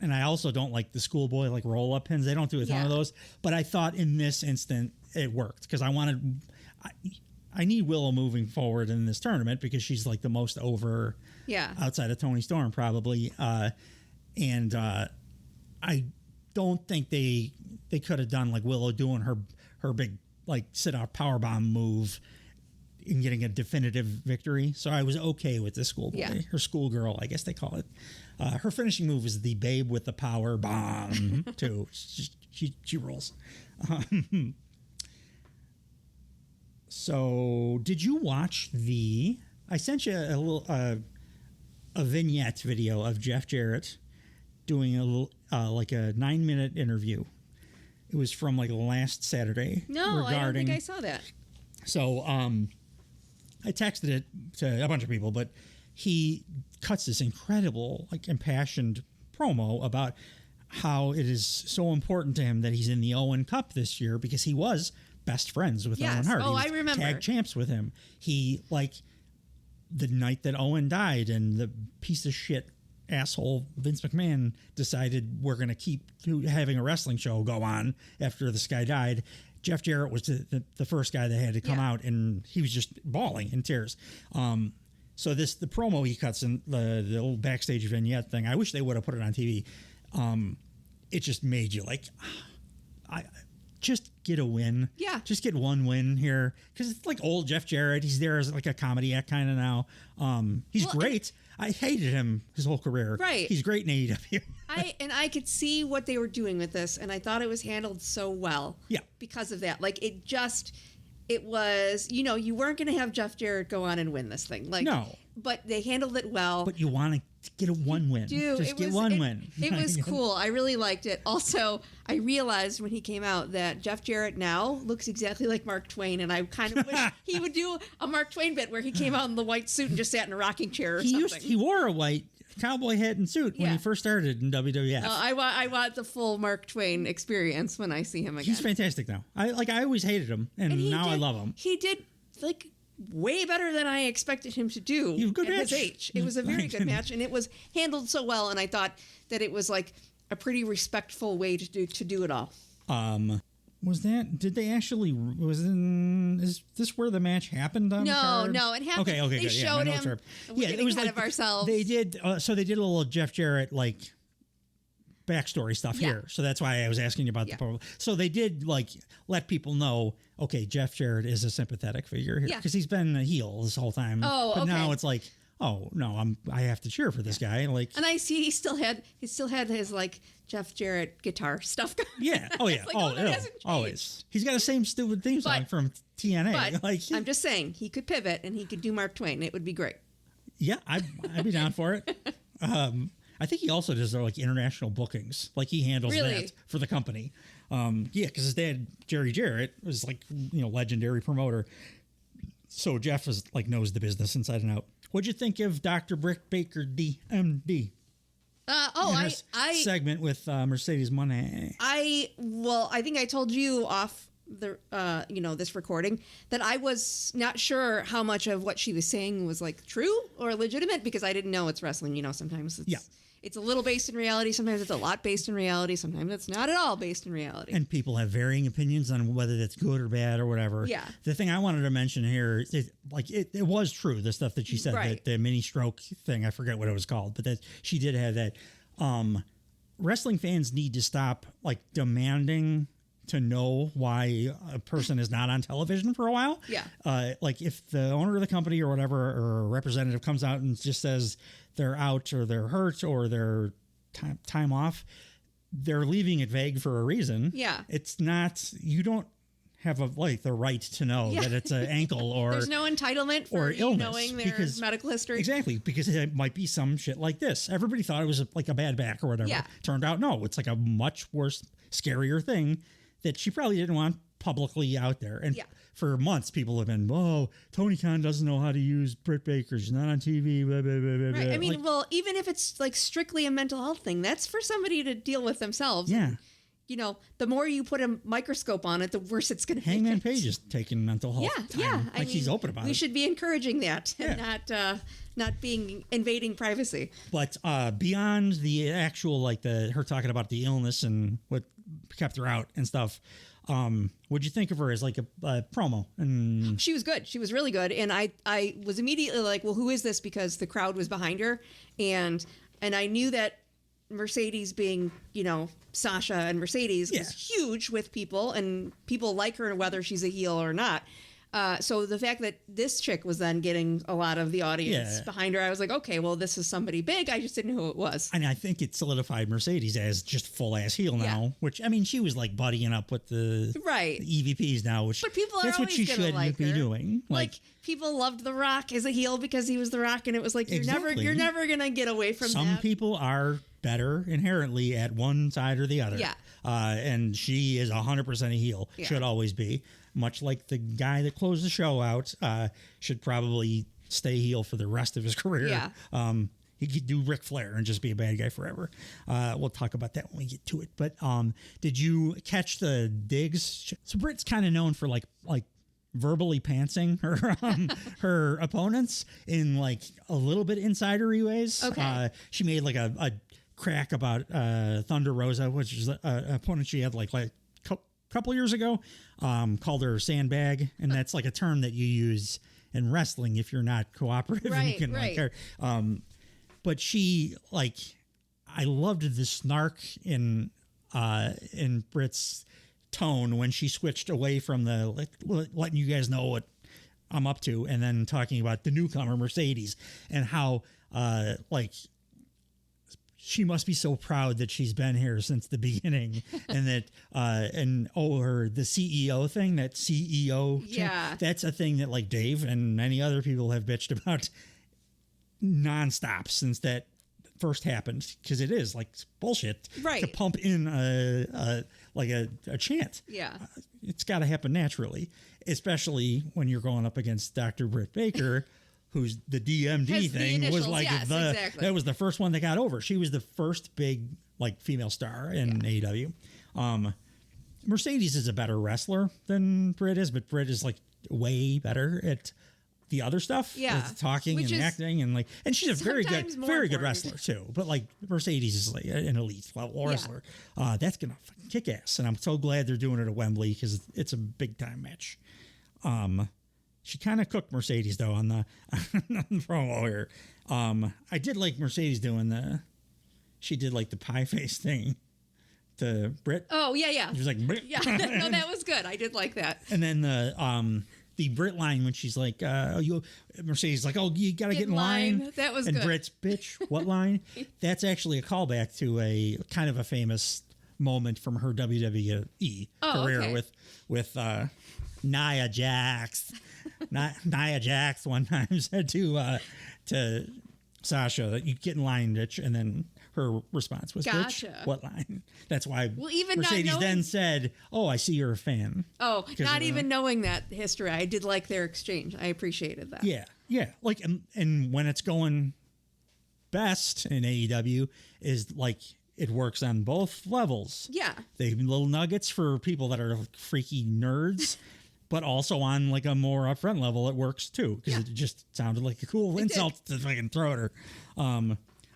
and I also don't like the schoolboy like roll up pins. They don't do a ton of those, but I thought in this instant it worked because I need Willow moving forward in this tournament because she's like the most over outside of Toni Storm probably. And I don't think they could have done like Willow doing her big like sit out power bomb move and getting a definitive victory. So I was okay with the schoolboy, her schoolgirl, I guess they call it. Her finishing move is the babe with the power bomb too. She rolls. So did you watch I sent you a little a vignette video of Jeff Jarrett doing a little like a 9-minute interview. It was from like last Saturday. No, I don't think I saw that. So I texted it to a bunch of people, but he cuts this incredible, like impassioned promo about how it is so important to him that he's in the Owen Cup this year because he was best friends with Owen Hart. Oh, I remember. Tag champs with him. He like the night that Owen died and the piece of shit asshole Vince McMahon decided we're going to keep having a wrestling show go on after this guy died. Jeff Jarrett was the first guy that had to come out, and he was just bawling in tears. So the promo he cuts in the little backstage vignette thing, I wish they would have put it on TV. It just made you like, I just get a win. Yeah. Just get one win here. Because it's like old Jeff Jarrett. He's there as like a comedy act kind of now. He's great. I hated him his whole career. Right. He's great in AEW. I could see what they were doing with this, and I thought it was handled so well. Yeah. Because of that. Like, it was, you weren't going to have Jeff Jarrett go on and win this thing. Like, no. But they handled it well. But you want to get one win. Just get one win. It was cool. I really liked it. Also, I realized when he came out that Jeff Jarrett now looks exactly like Mark Twain, and I kind of wish he would do a Mark Twain bit where he came out in the white suit and just sat in a rocking chair or something. He wore a white cowboy hat and suit when he first started in WWF. I want the full Mark Twain experience when I see him again. He's fantastic now. I always hated him, and now I love him. He did like way better than I expected him to do at his age. It was a very good match, and it was handled so well, and I thought that it was like a pretty respectful way to do it all. Did they actually, is this where the match happened on the card? No, it happened. Okay, they good. showed him. It was ahead of ourselves. They did, so they did a little Jeff Jarrett, like, backstory stuff here. So that's why I was asking you about the promo. So they did, like, let people know, okay, Jeff Jarrett is a sympathetic figure here. Because he's been a heel this whole time. But now it's like, oh, no, I have to cheer for this guy. Like, and I see he still had his, like, Jeff Jarrett guitar stuff going. Yeah. Oh, yeah. Like, always. He's got the same stupid theme song from TNA. But I'm just saying, he could pivot and he could do Mark Twain. It would be great. Yeah, I'd be down for it. I think he also does like international bookings. Like he handles that for the company. Because his dad, Jerry Jarrett, was like, legendary promoter. So Jeff knows the business inside and out. What'd you think of Dr. Britt Baker, DMD? Segment with Mercedes Moné. I think I told you off the this recording that I was not sure how much of what she was saying was like true or legitimate because I didn't know it's wrestling. Sometimes it's a little based in reality. Sometimes it's a lot based in reality. Sometimes it's not at all based in reality. And people have varying opinions on whether that's good or bad or whatever. Yeah. The thing I wanted to mention here is it was true, the stuff that she said, that the mini stroke thing, I forget what it was called, but that she did have that. Wrestling fans need to stop demanding to know why a person is not on television for a while. Yeah. If the owner of the company or whatever, or a representative comes out and just says they're out or they're hurt or they're time off, they're leaving it vague for a reason. Yeah. It's not, you don't have the right to know that it's an ankle or there's no entitlement for illness knowing their medical history. Exactly, because it might be some shit like this. Everybody thought it was a bad back or whatever. Yeah. Turned out no, it's like a much worse, scarier thing that she probably didn't want publicly out there. And for months, people have been, Tony Khan doesn't know how to use Britt Baker. She's not on TV. Blah, blah, blah, blah. Right. I mean, even if it's strictly a mental health thing, that's for somebody to deal with themselves. Yeah. the more you put a microscope on it, the worse it's going to Hangman make it. Page is taking mental health time. He's open about it. We should be encouraging that and not being invading privacy. But beyond the actual, like her talking about the illness and what kept her out and stuff, what'd you think of her as like a promo? And she was good. She was really good. And I was immediately like, well, who is this? Because the crowd was behind her. And I knew that Mercedes being, Sasha and Mercedes was huge with people, and people like her whether she's a heel or not. So the fact that this chick was then getting a lot of the audience behind her, I was like, okay, well, this is somebody big. I just didn't know who it was. And I think it solidified Mercedes as just full ass heel now, which, I mean, she was like buddying up with the EVPs now, which but people are that's what she should be doing. Like people loved The Rock as a heel because he was The Rock, and it was like, you're never going to get away from that. Some people are better inherently at one side or the other. Yeah. And she is 100% a heel. Yeah. Should always be. Much like the guy that closed the show out should probably stay heel for the rest of his career. Yeah. He could do Ric Flair and just be a bad guy forever. We'll talk about that when we get to it. But did you catch the digs? So Britt's kind of known for like verbally pantsing her opponents in like a little bit insidery ways. Okay. She made like a crack about Thunder Rosa, which is an opponent she had like couple years ago, called her sandbag, and that's like a term that you use in wrestling if you're not cooperative. Right, and you can right. like her. But she I loved the snark in Britt's tone when she switched away from the letting you guys know what I'm up to, and then talking about the newcomer Mercedes and how she must be so proud that she's been here since the beginning, and that the CEO thing, that CEO that's a thing that like Dave and many other people have bitched about nonstop since that first happened, because it is like bullshit to pump in a chant. It's got to happen naturally, especially when you're going up against Dr. Britt Baker. Who's the DMD thing was like that was the first one that got over. She was the first big like female star in AEW. Mercedes is a better wrestler than Britt is, but Britt is like way better at the other stuff, talking and acting, and she's a very good wrestler too. But like Mercedes is like an elite level wrestler. That's gonna fucking kick ass, and I'm so glad they're doing it at Wembley because it's a big time match. She kind of cooked Mercedes though on the promo here. I did like Mercedes doing she did like the pie face thing to Britt. Oh yeah. She was like, Britt. Yeah, no, that was good. I did like that. And then the Britt line when she's like, Mercedes like, oh, you gotta get in line. That was and good. And Britt's, bitch, what line? That's actually a callback to a kind of a famous moment from her WWE career with Nia Jax. Nia Jax one time said to Sasha that you get in line, bitch, and then her response was, gotcha. Bitch, what line? That's why even Mercedes then said, oh, I see you're a fan. Oh, not even knowing that history. I did like their exchange. I appreciated that. Yeah. Like, and when it's going best in AEW is like it works on both levels. Yeah. They have little nuggets for people that are freaky nerds. But also on like a more upfront level, it works too, because it just sounded like a cool insult to fucking throw at her.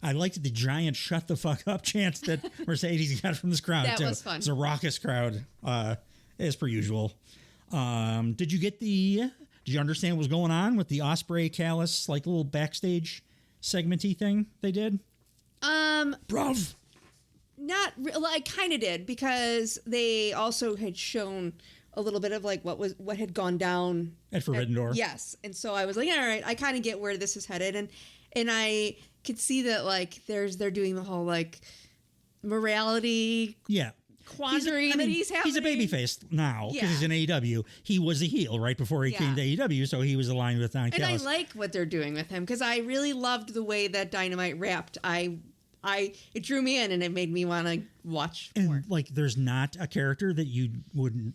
I liked the giant "shut the fuck up" chants that Mercedes got from this crowd too. That was fun. It's a raucous crowd, as per usual. Did you understand what was going on with the Ospreay Callis like little backstage segmenty thing they did? Bruv. Not really. I kind of did, because they also had shown a little bit of like what had gone down at Forbidden Door. Yes. And so I was like, all right, I kind of get where this is headed. And I could see that like they're doing the whole like morality quandary that he's having. He's a babyface now because he's in AEW. He was a heel right before he came to AEW, so he was aligned with Don Callis. And I like what they're doing with him, because I really loved the way that Dynamite rapped. It drew me in, and it made me want to watch more. And like there's not a character that you wouldn't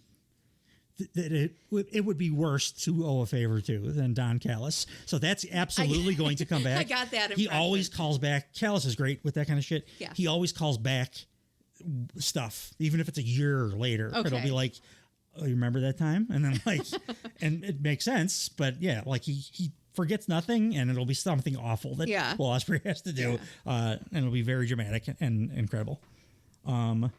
that it would be worse to owe a favor to than Don Callis. So that's absolutely going to come back. I got that impression. He always calls back. Callis is great with that kind of shit. Yeah. He always calls back stuff, even if it's a year later. Okay. It'll be like, oh, you remember that time? And then like, and it makes sense. But yeah, like he forgets nothing, and it'll be something awful that Will Ospreay has to do, and it'll be very dramatic and incredible. But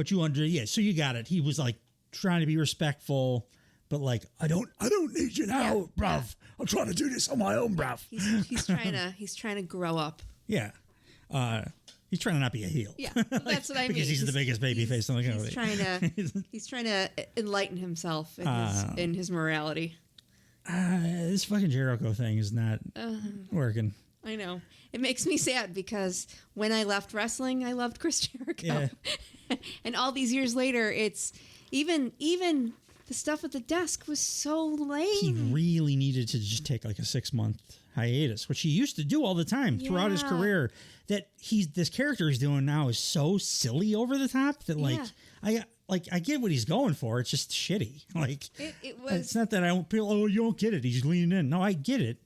so you got it. He was like trying to be respectful, but like, I don't need you now, bruv. I'm trying to do this on my own, bruv. He's trying to grow up. Yeah. He's trying to not be a heel. Yeah, that's what I mean. Because he's the biggest babyface in the company. He's trying to enlighten himself in his morality. This fucking Jericho thing is not working. I know. It makes me sad because when I left wrestling, I loved Chris Jericho. Yeah. And all these years later, it's even the stuff at the desk was so lame. He really needed to just take like a 6-month hiatus, which he used to do all the time throughout his career. That this character he's doing now is so silly over the top that I get what he's going for. It's just shitty. Like it was. It's not that I don't feel. Oh, you don't get it. He's leaning in. No, I get it.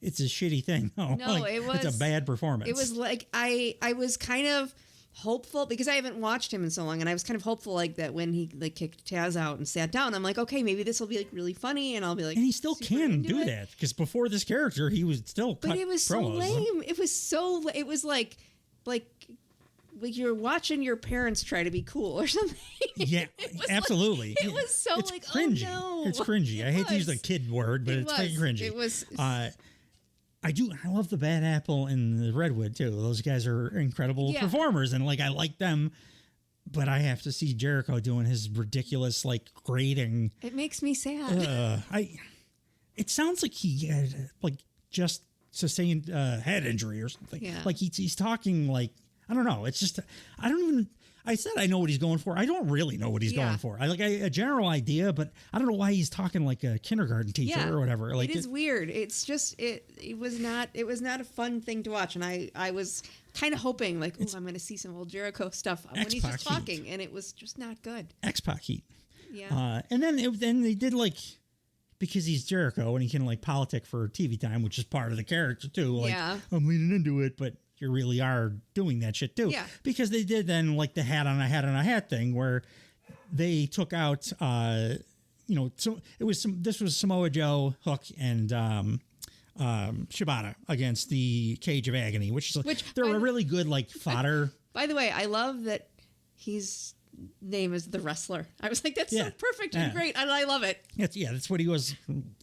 It's a shitty thing. No, it's a bad performance. It was like I was kind of hopeful because I haven't watched him in so long, and I was kind of hopeful like that when he like kicked Taz out and sat down. I'm like, okay, maybe this will be like really funny, and I'll be like, and he still can do that because before this character, he was still. But it was so lame. It was like you're watching your parents try to be cool or something. Yeah, absolutely. It was so it's like cringy. Oh no, it's cringy. I hate to use a kid word, but it's fucking cringy. It was. I love the Bad Apple and the Redwood too. Those guys are incredible performers, and like I like them, but I have to see Jericho doing his ridiculous like grating. It makes me sad. It sounds like he had like just sustained head injury or something. Yeah. Like he's talking like I don't know. It's just I said I know what he's going for. I don't really know what he's going for. I a general idea, but I don't know why he's talking like a kindergarten teacher or whatever. Like it is weird. It's just it was not a fun thing to watch, and I was kind of hoping like, oh, I'm going to see some old Jericho stuff when he's just talking, and it was just not good. X-Pac heat. Yeah. And then they did like because he's Jericho and he can like politic for TV time, which is part of the character too. Like I'm leaning into it, but you really are doing that shit too. Yeah. Because they did then like the hat on a hat on a hat thing where they took out, so this was Samoa Joe, Hook, and Shibata against the Cage of Agony, which they're a really good like fodder. By the way, I love that his name is The Wrestler. I was like, that's so perfect and great, and I love it. That's what he was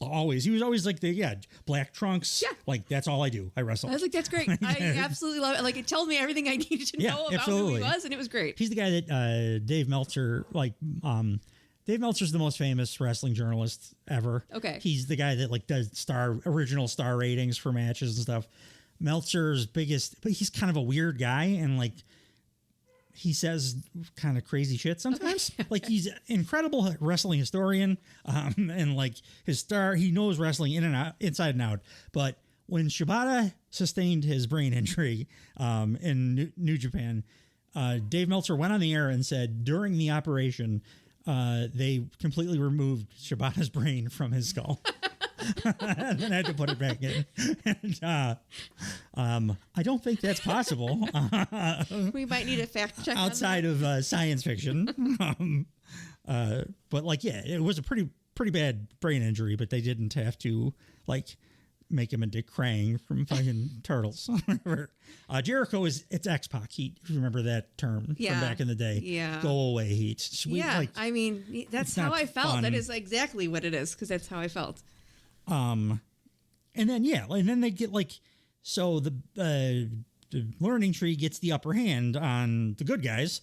always. He was always like black trunks. Yeah, like that's all I do. I wrestle. I was like, that's great. I absolutely love it. Like it told me everything I needed to know about who he was, and it was great. He's the guy that Dave Meltzer Dave Meltzer's the most famous wrestling journalist ever. Okay, he's the guy that like does original star ratings for matches and stuff. Meltzer's biggest, but he's kind of a weird guy and like. He says kind of crazy shit sometimes. Like he's an incredible wrestling historian, and like he knows wrestling inside and out. But when Shibata sustained his brain injury in New Japan, Dave Meltzer went on the air and said during the operation they completely removed Shibata's brain from his skull. And then I had to put it back in. And, I don't think that's possible. We might need a fact check outside of science fiction. But like, it was a pretty bad brain injury, but they didn't have to like make him into Krang from fucking Turtles. Jericho it's X-Pac heat. If you remember that term from back in the day. Yeah. Go away heat. I mean, that's how I felt. Fun. That is exactly what it is because that's how I felt. And then they get like, so the learning tree gets the upper hand on the good guys,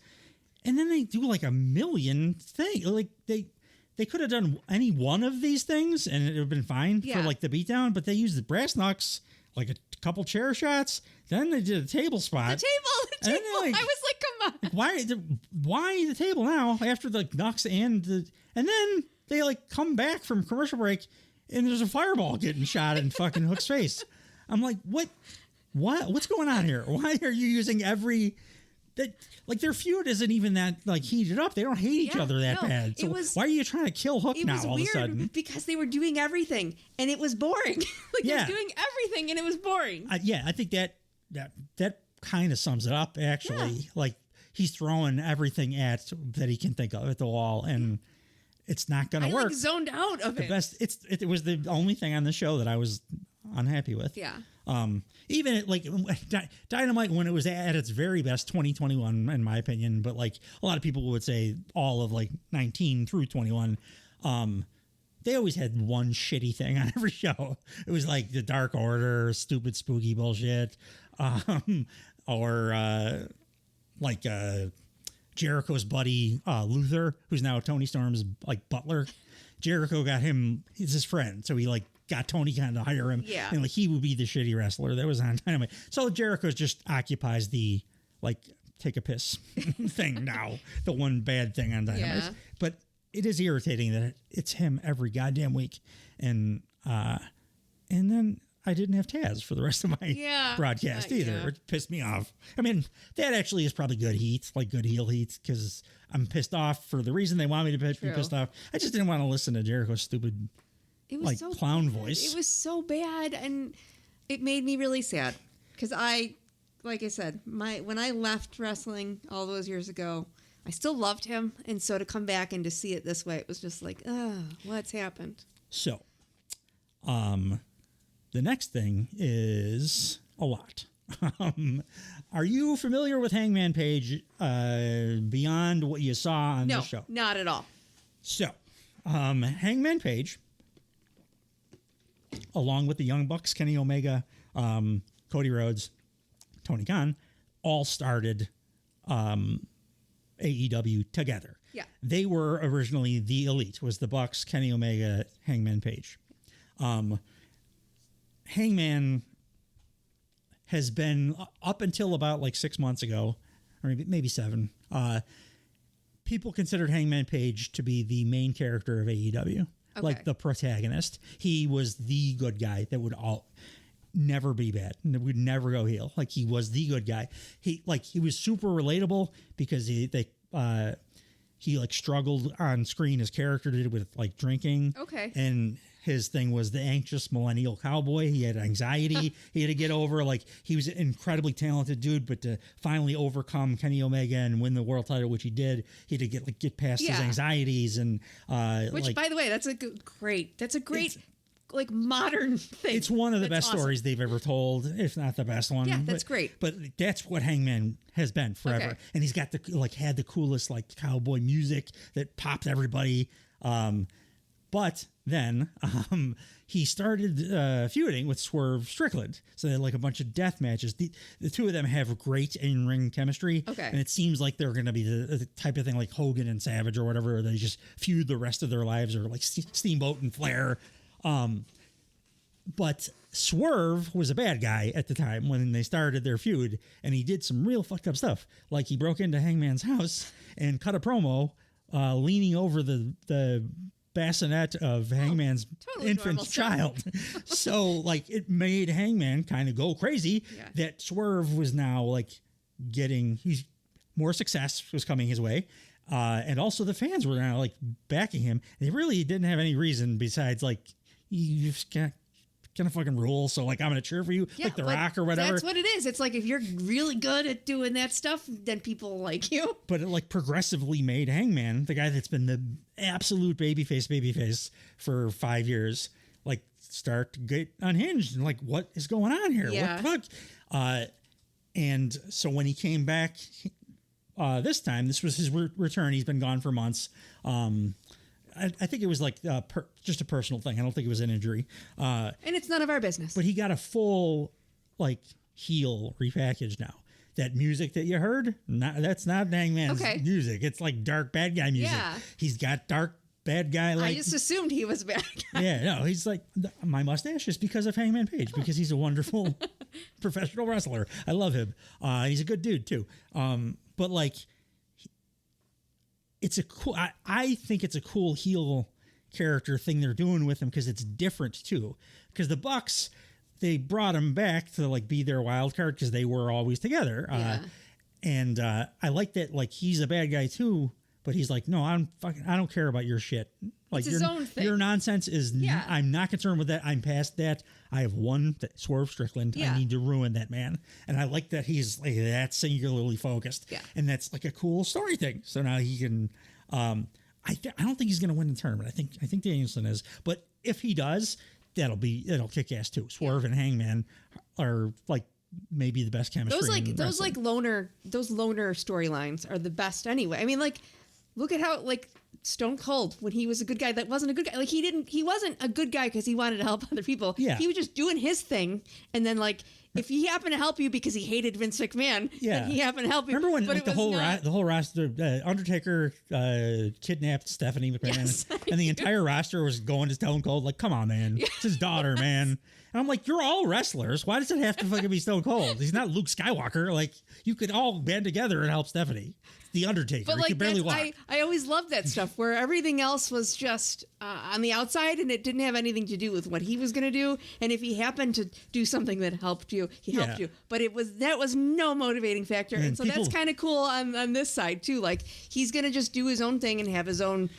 and then they do like a million things. Like they could have done any one of these things and it would have been fine for like the beatdown, but they used the brass knucks, like a couple chair shots. Then they did a table spot. The table. I was like, come on. Why the table now after the knucks and then they like come back from commercial break. And there's a fireball getting shot in fucking Hook's face. I'm like, what's going on here? Why are you using their feud isn't even that like heated up. They don't hate each other that bad. So why are you tryring to kill Hook now all of a sudden? Because they were doing everything and it was boring. They were doing everything and it was boring. I think that kind of sums it up, actually. Yeah. Like, he's throwing everything that he can think of at the wall, and it's not going to work. I zoned out of it. It was the only thing on the show that I was unhappy with. Yeah. Even Dynamite, when it was at its very best, 2021, in my opinion, but like a lot of people would say all of like 19 through 21, they always had one shitty thing on every show. It was like the Dark Order, stupid spooky bullshit, or Jericho's buddy Luther, who's now Tony Storm's like butler. Jericho got him; he's his friend, so he like got Tony kind of hire him. Yeah, and like he would be the shitty wrestler that was on Dynamite. So Jericho just occupies the like take a piss thing now, the one bad thing on Dynamite. Yeah. But it is irritating that it's him every goddamn week, and then I didn't have Taz for the rest of my broadcast either. Yeah. It pissed me off. I mean, that actually is probably good heat, like good heel heat, because I'm pissed off for the reason they want me to be pissed off. I just didn't want to listen to Jericho's stupid, clown voice. It was so bad, and it made me really sad because like I said, when I left wrestling all those years ago, I still loved him, and so to come back and to see it this way, it was just like, what's happened? So, the next thing is a lot. Are you familiar with Hangman Page beyond what you saw on the show? No, not at all. So, Hangman Page, along with the Young Bucks, Kenny Omega, Cody Rhodes, Tony Khan, all started AEW together. Yeah. They were originally the Elite, was the Bucks, Kenny Omega, Hangman Page. Hangman has been, up until about like 6 months ago, or maybe 7, people considered Hangman Page to be the main character of AEW, like the protagonist. He was the good guy that would never be bad, would never go heel. Like, he was the good guy. He was super relatable because he like struggled on screen. His character did with like drinking. Okay. And his thing was the anxious millennial cowboy. He had anxiety he had to get over. Like, he was an incredibly talented dude, but to finally overcome Kenny Omega and win the world title, which he did, he had to get past his anxieties. And which, by the way, that's a great like modern thing. It's one of the best stories they've ever told, if not the best one. Yeah, that's great. But that's what Hangman has been forever. Okay. And he's got had the coolest like cowboy music that popped everybody. But then he started feuding with Swerve Strickland. So they had like a bunch of death matches. The two of them have great in-ring chemistry. Okay. And it seems like they're going to be the type of thing like Hogan and Savage or whatever, where they just feud the rest of their lives, or like Steamboat and Flair. But Swerve was a bad guy at the time when they started their feud, and he did some real fucked up stuff. Like, he broke into Hangman's house and cut a promo, leaning over the bassinet of Hangman's infant child. So, like, it made Hangman kind of go crazy that Swerve was now like more success was coming his way. And also the fans were now like backing him. They really didn't have any reason besides like, you just gonna fucking rule, so like I'm gonna cheer for you, like The Rock or whatever. That's what it is. It's like, if you're really good at doing that stuff, then people like you. But it like progressively made Hangman, the guy that's been the absolute babyface for 5 years, like start to get unhinged and like, what is going on here? Yeah. What the fuck? And so when he came back this time, this was his return. He's been gone for months. I think it was like just a personal thing. I don't think it was an injury. And it's none of our business. But he got a full like heel repackaged now. That music that you heard, that's not Hangman's music. It's like dark bad guy music. Yeah. He's got dark bad guy. Like, I just assumed he was a bad guy. Yeah, no, he's like, my mustache is because of Hangman Page, because he's a wonderful professional wrestler. I love him. He's a good dude too. But like, it's a cool. I think it's a cool heel character thing they're doing with him, because it's different too. Because the Bucks, they brought him back to like be their wild card because they were always together. And I like that. Like, he's a bad guy too, but he's like, no, I don't care about your shit. Like It's his own thing. Your nonsense is, Yeah. I'm not concerned with that. I'm past that. I have one, Swerve Strickland. Yeah. I need to ruin that man. And I like that he's like that singularly focused. Yeah. And that's like a cool story thing. So now he can, I don't think he's going to win the tournament. I think Danielson is, but if he does, it'll kick ass too. Swerve and Hangman are like maybe the best chemistry. Those loner storylines are the best anyway. I mean, like, look at how like Stone Cold, when he was a good guy that wasn't a good guy. Like he wasn't a good guy because he wanted to help other people. Yeah. He was just doing his thing. And then like, if he happened to help you because he hated Vince McMahon, then he happened to help you. Remember when but like the whole roster, Undertaker kidnapped Stephanie McMahon, Yes, and the entire roster was going to Stone Cold like, come on, man, it's his daughter, man. And I'm like, you're all wrestlers. Why does it have to fucking be Stone Cold? He's not Luke Skywalker. Like, you could all band together and help Stephanie. It's the Undertaker. But he like, could barely walk. I always loved that stuff where everything else was just on the outside and it didn't have anything to do with what he was going to do. And if he happened to do something that helped you, he helped you. But that was no motivating factor. And so that's kind of cool on this side too. Like, he's going to just do his own thing and have his own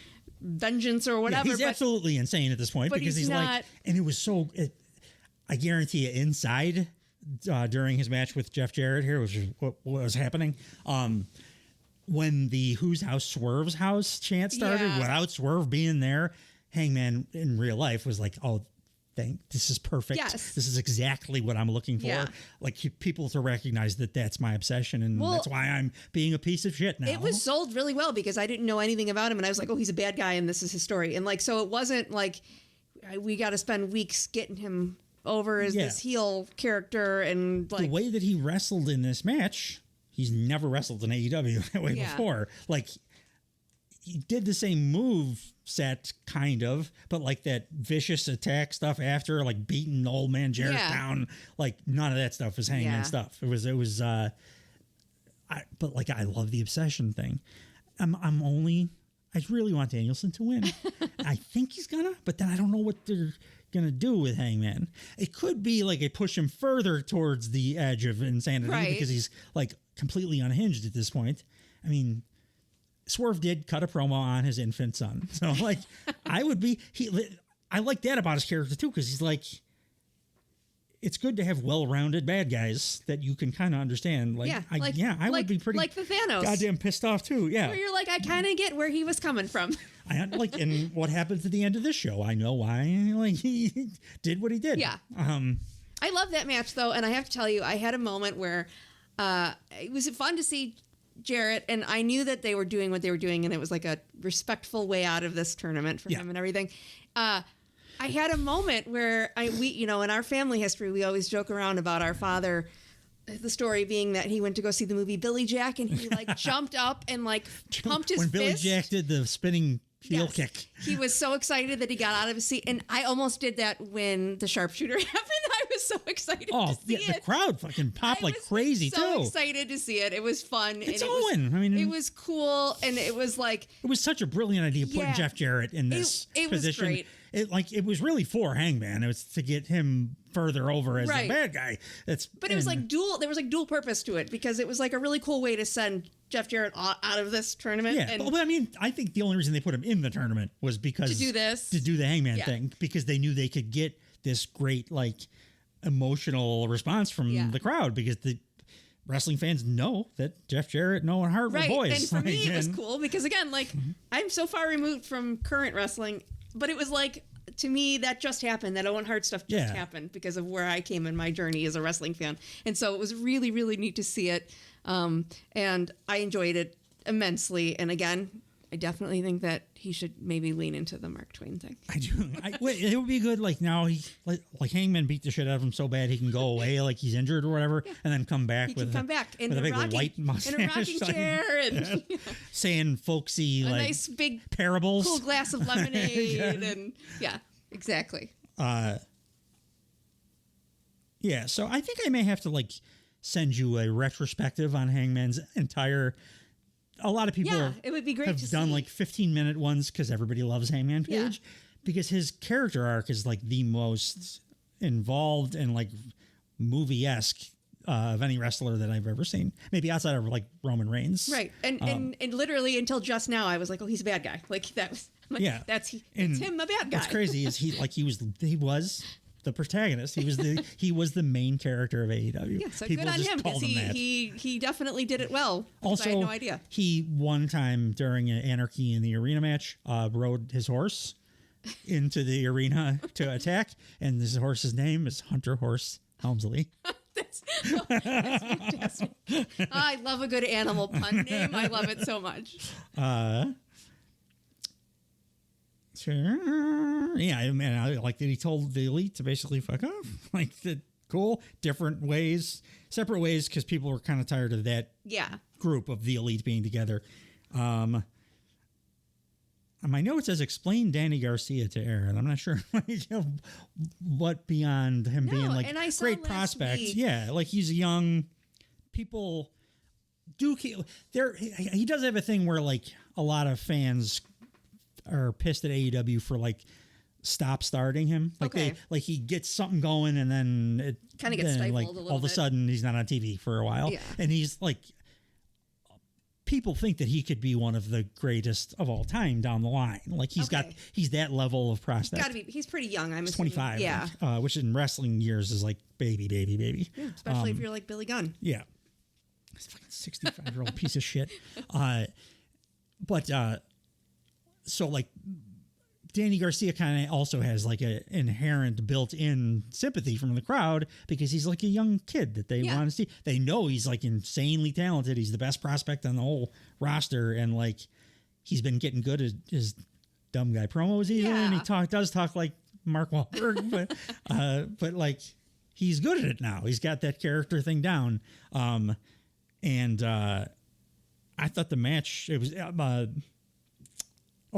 vengeance or whatever. He's absolutely insane at this point because he's not, like, and it was so. I guarantee you, inside during his match with Jeff Jarrett here, which is what was happening. When the Whose House Swerve's House chant started, without Swerve being there, Hangman in real life was like, "Oh, this is perfect. Yes. This is exactly what I'm looking for." Yeah. Like people to recognize that that's my obsession, and that's why I'm being a piece of shit now. It was sold really well because I didn't know anything about him, and I was like, "Oh, he's a bad guy, and this is his story." And like, so it wasn't like we got to spend weeks getting him over as this heel character, and like the way that he wrestled in this match, he's never wrestled in AEW that way before. Like, he did the same move set kind of, but like that vicious attack stuff after, like beating old man Jarrett down, like none of that stuff was Hangman stuff. It was but like, I love the obsession thing. I really want Danielson to win. I think he's gonna, but then I don't know what they're gonna do with Hangman. It could be like they push him further towards the edge of insanity because he's like completely unhinged at this point. I mean, Swerve did cut a promo on his infant son, so like I like that about his character too, because he's like, it's good to have well-rounded bad guys that you can kind of understand. Like, I would be pretty like the Thanos, goddamn pissed off too. Yeah, where you're like, I kind of get where he was coming from. I like, and what happens at the end of this show, I know why. Like, he did what he did. Yeah. I love that match though, and I have to tell you, I had a moment where it was fun to see Jarrett, and I knew that they were doing what they were doing, and it was like a respectful way out of this tournament for him and everything. I had a moment where we, in our family history, we always joke around about our father. The story being that he went to go see the movie Billy Jack, and he like jumped up and like pumped his when fist. Billy Jack did the spinning heel kick. He was so excited that he got out of his seat, and I almost did that when the sharpshooter happened. I was so excited to see it. The crowd fucking popped like crazy too. So excited to see it. It was fun. It's Owen. It was cool, and it was like, it was such a brilliant idea putting Jeff Jarrett in this position. Was great. It was really for Hangman. It was to get him further over as the bad guy. But it was like dual. There was like dual purpose to it because it was like a really cool way to send Jeff Jarrett out of this tournament. Yeah, but I mean, I think the only reason they put him in the tournament was because to do the Hangman thing, because they knew they could get this great like emotional response from the crowd, because the wrestling fans know that Jeff Jarrett and Owen Hart were boys. And for me, it was cool because again, like I'm so far removed from current wrestling, but it was like, to me, that just happened. That Owen Hart stuff just happened because of where I came in my journey as a wrestling fan. And so it was really, really neat to see it. And I enjoyed it immensely. And again, I definitely think that he should maybe lean into the Mark Twain thing. I do. It would be good. Like now, he like Hangman beat the shit out of him so bad he can go away like he's injured or whatever, and then come back with a big white mustache, in a rocking chair, and saying folksy a like nice big parables, cool glass of lemonade, and exactly. So I think I may have to like send you a retrospective on Hangman's entire. A lot of people it would be great have to done see. like 15-minute ones because everybody loves Hangman Page, because his character arc is like the most involved and like movie-esque of any wrestler that I've ever seen. Maybe outside of like Roman Reigns. Right. And literally until just now, I was like, oh, he's a bad guy. Like that was, like, yeah, that's him, a bad guy. What's crazy is he was the protagonist. He was the main character of AEW. Yeah, so People good on just him called because him that. he definitely did it well. Also, I had no idea. He one time during an Anarchy in the Arena match rode his horse into the arena to attack, and his horse's name is Hunter Horse Helmsley. That's fantastic. I love a good animal pun name. I love it so much. Sure. Yeah, I like that he told the Elite to basically fuck off. Like, cool, different ways, separate ways, because people were kind of tired of that group of the Elite being together. My note says explain Danny Garcia to Aaron. I'm not sure what beyond him being like great prospect. Yeah, like he's young. People do there. He does have a thing where like a lot of fans are pissed at AEW for like starting him. Like he gets something going and then it kind of gets stifled like, a little all of a sudden he's not on TV for a while. Yeah. And he's like, people think that he could be one of the greatest of all time down the line. Like he's that level of prospect. He's pretty young. I'm 25. Yeah. Which in wrestling years is like baby. Yeah, especially if you're like Billy Gunn. Yeah. He's a fucking 65-year-old piece of shit. So like Danny Garcia kind of also has like an inherent built-in sympathy from the crowd because he's like a young kid that they want to see. They know he's like insanely talented. He's the best prospect on the whole roster. And like, he's been getting good at his dumb guy promos even. Yeah. He does talk like Mark Wahlberg, but like he's good at it now. He's got that character thing down. I thought the match, it was,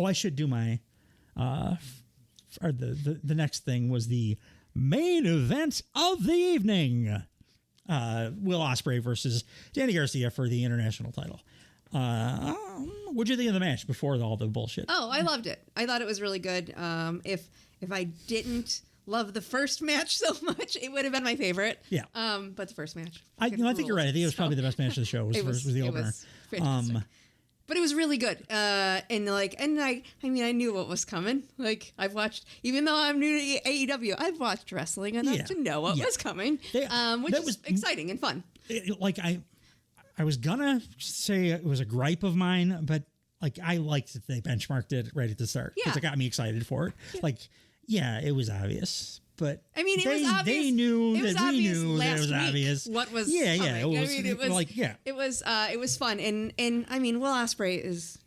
I should do my, the next thing was the main event of the evening. Will Ospreay versus Danny Garcia for the international title. What'd you think of the match before all the bullshit? Oh, I loved it. I thought it was really good. If I didn't love the first match so much, it would have been my favorite. Yeah. But the first match, I think you're right. I think it was probably the best match of the show. Was the opener. Was fantastic. But it was really good. I knew what was coming. Like I've watched, even though I'm new to AEW, I've watched wrestling enough to know what was coming, which was exciting and fun. I was gonna say it was a gripe of mine, but like I liked that they benchmarked it right at the start because it got me excited for it. Yeah. Like, it was obvious. But I mean, it was obvious. They knew that we knew that it was obvious. What was coming. It was fun, and I mean, Will Ospreay is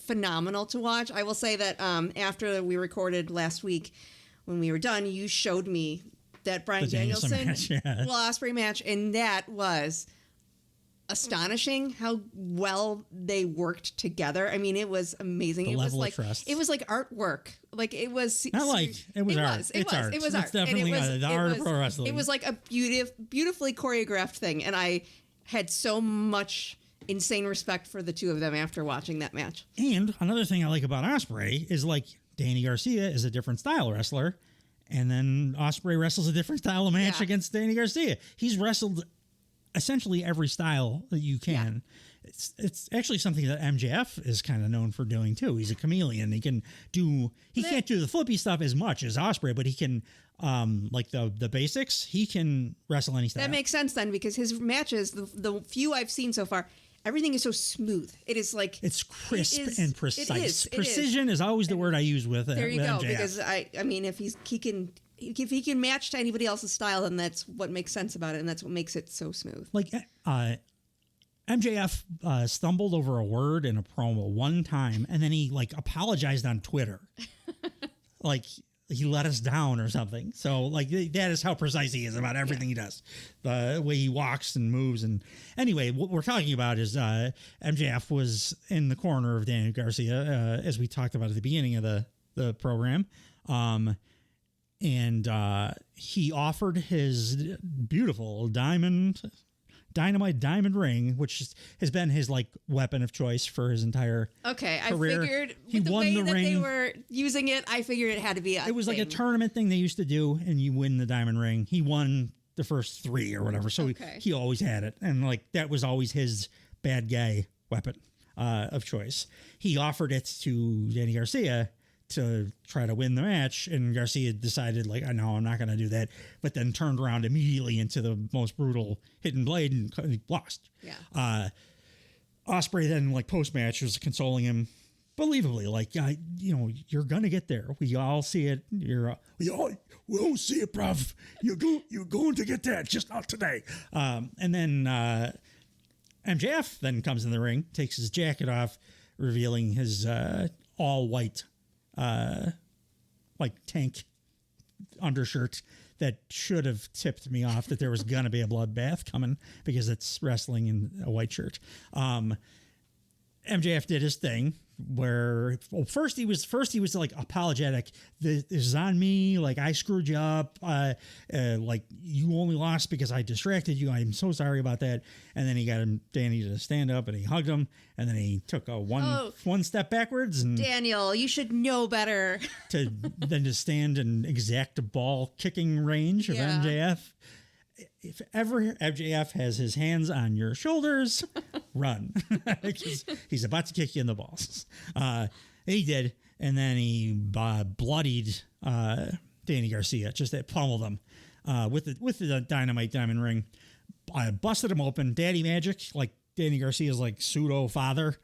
phenomenal to watch. I will say that after we recorded last week, when we were done, you showed me that Bryan Danielson match, Will Ospreay match, and that was astonishing how well they worked together. I mean, it was amazing. It was like trust. It was like artwork. Like it was. It was art. It was art. It's definitely the art of pro wrestling. It was like a beautifully choreographed thing, and I had so much insane respect for the two of them after watching that match. And another thing I like about Ospreay is like Danny Garcia is a different style wrestler, and then Ospreay wrestles a different style of match against Danny Garcia. He's wrestled essentially every style that you can. It's actually something that MJF is kind of known for doing too. He's a chameleon. He can't do the flippy stuff as much as Ospreay, but he can like the basics. He can wrestle any style. That makes sense then, because his matches, the few I've seen so far, everything is so smooth. It is like it's crisp and precise. It Precision is always the word I use with it. There you go. MJF. Because I mean, if he can match to anybody else's style, then that's what makes sense about it, and that's what makes it so smooth. Like MJF stumbled over a word in a promo one time, and then he like apologized on Twitter, like he let us down or something. So like that is how precise he is about everything he does, the way he walks and moves. And anyway, what we're talking about is MJF was in the corner of Daniel Garcia, as we talked about at the beginning of the program. And he offered his beautiful dynamite diamond ring, which has been his like weapon of choice for his entire career. I figured he with the won way the that ring. they were using it, I figured it had to be It was like a tournament thing they used to do, and you win the diamond ring. He won the first 3 or whatever. So Okay. he always had it. And like, that was always his bad guy weapon of choice. He offered it to Danny Garcia to try to win the match. And Garcia decided like, no, I'm not going to do that. But then turned around immediately into the most brutal hidden blade and he lost. Yeah. Ospreay then like post-match was consoling him believably, like, you're gonna get there. We all see it. We all see it, bruv. You're going to get that, just not today. And then MJF then comes in the ring, takes his jacket off, revealing his all white like tank undershirt that should have tipped me off that there was gonna be a bloodbath coming, because it's wrestling in a white shirt. MJF did his thing where first he was like apologetic. This is on me. Like, I screwed you up. Like, you only lost because I distracted you. I'm so sorry about that. And then he got Danny to stand up and he hugged him. And then he took a one step backwards. And Daniel, you should know better. to stand in exact ball kicking range of MJF. If ever MJF has his hands on your shoulders, run. He's about to kick you in the balls. He did. And then he bloodied Danny Garcia, just pummeled him with the dynamite diamond ring. Busted him open. Daddy Magic, like Danny Garcia's like pseudo father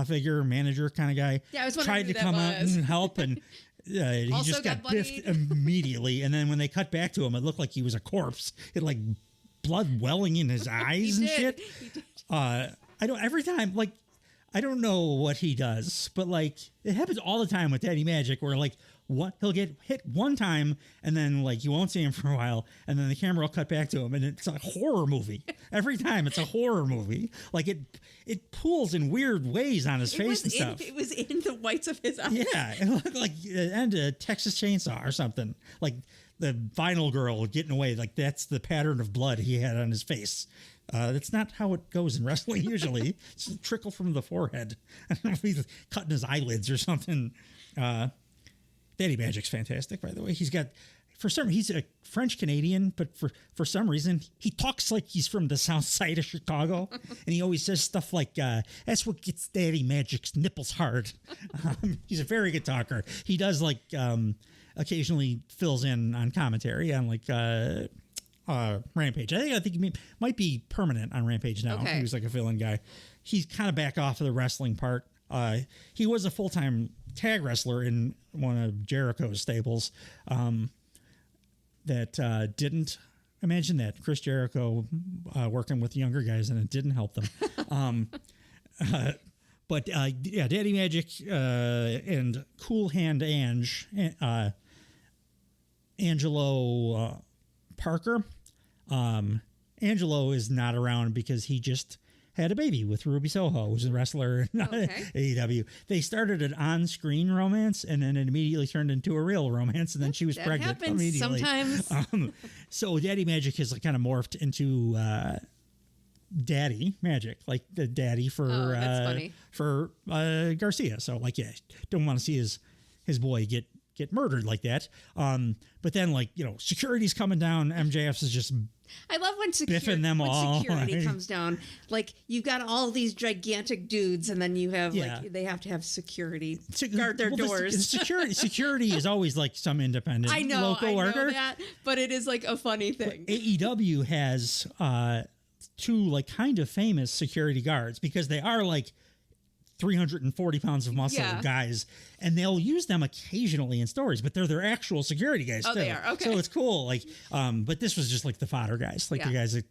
figure, manager kind of guy. Yeah, I was wondering tried who to that come out was. and help, and he Also just got got biffed bloodied. immediately. And then when they cut back to him, it looked like he was a corpse. It like blood welling in his eyes and shit. I don't, every time, like, I don't know what he does, but like, it happens all the time with Daddy Magic, where like, he'll get hit one time and then like you won't see him for a while, and then the camera will cut back to him and it's a horror movie. Every time it's a horror movie. Like, it pulls in weird ways on his face and stuff. It was in the whites of his eyes. Yeah, it looked like the end of Texas Chainsaw or something. Like the vinyl girl getting away. Like, that's the pattern of blood he had on his face. That's not how it goes in wrestling usually. It's a trickle from the forehead. I don't know if he's cutting his eyelids or something. Daddy Magic's fantastic, by the way. He's a French Canadian, but for some reason he talks like he's from the south side of Chicago, and he always says stuff like, "That's what gets Daddy Magic's nipples hard." He's a very good talker. He does like occasionally fills in on commentary on like Rampage. I think he might be permanent on Rampage now. Okay. He was like a fill-in guy. He's kind of back off of the wrestling part. He was a full-time tag wrestler in one of Jericho's stables that didn't imagine that Chris Jericho working with younger guys, and it didn't help them. But Daddy Magic and Cool Hand Angelo Parker. Angelo is not around because he just had a baby with Ruby Soho, who's a wrestler in AEW. They started an on-screen romance, and then it immediately turned into a real romance, and then she was pregnant happens immediately. sometimes. So Daddy Magic has like kind of morphed into Daddy Magic, like the daddy for that's funny. for Garcia. So like, yeah, don't want to see his boy get murdered like that. But then, like, security's coming down. MJF's is just I love when biffing them all. security comes down. Like, you've got all these gigantic dudes, and then you have they have to have security guard their doors. Security is always like some independent local worker. Know that, but it is like a funny thing. AEW has two like kind of famous security guards, because they are like 340 pounds of muscle guys, and they'll use them occasionally in stories, but they're their actual security guys too. They are. Okay. So it's cool. Like, but this was just like the fodder guys, like the guys that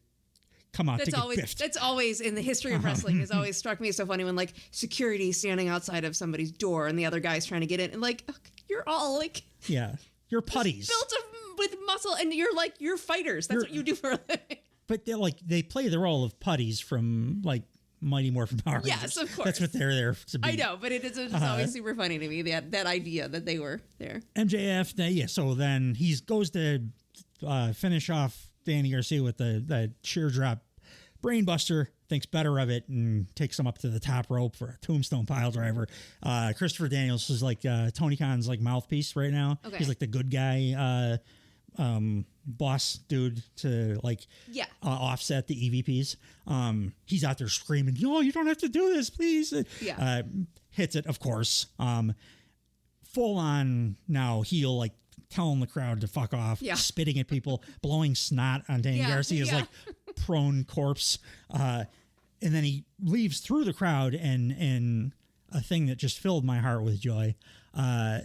come out to get biffed. That's always in the history of wrestling has always struck me as so funny when like security standing outside of somebody's door and the other guy's trying to get in, and like, you're all like, you're putties built with muscle, and you're fighters. That's what you do for a living. But they play the role of putties from like Mighty Morphin Power Rangers. Yes, of course. That's what they're there to be. I know, but it is just always super funny to me, that idea that they were there. MJF, so then he goes to finish off Danny Garcia with the sheer drop brainbuster, thinks better of it, and takes him up to the top rope for a tombstone pile driver. Christopher Daniels is like Tony Khan's like mouthpiece right now. Okay. He's like the good guy boss dude to like offset the EVPs. He's out there screaming, "No, you don't have to do this, please." Hits it, of course. Full on now heel, like telling the crowd to fuck off, spitting at people, blowing snot on Danny Garcia's like prone corpse. And then he leaves through the crowd, and a thing that just filled my heart with joy. I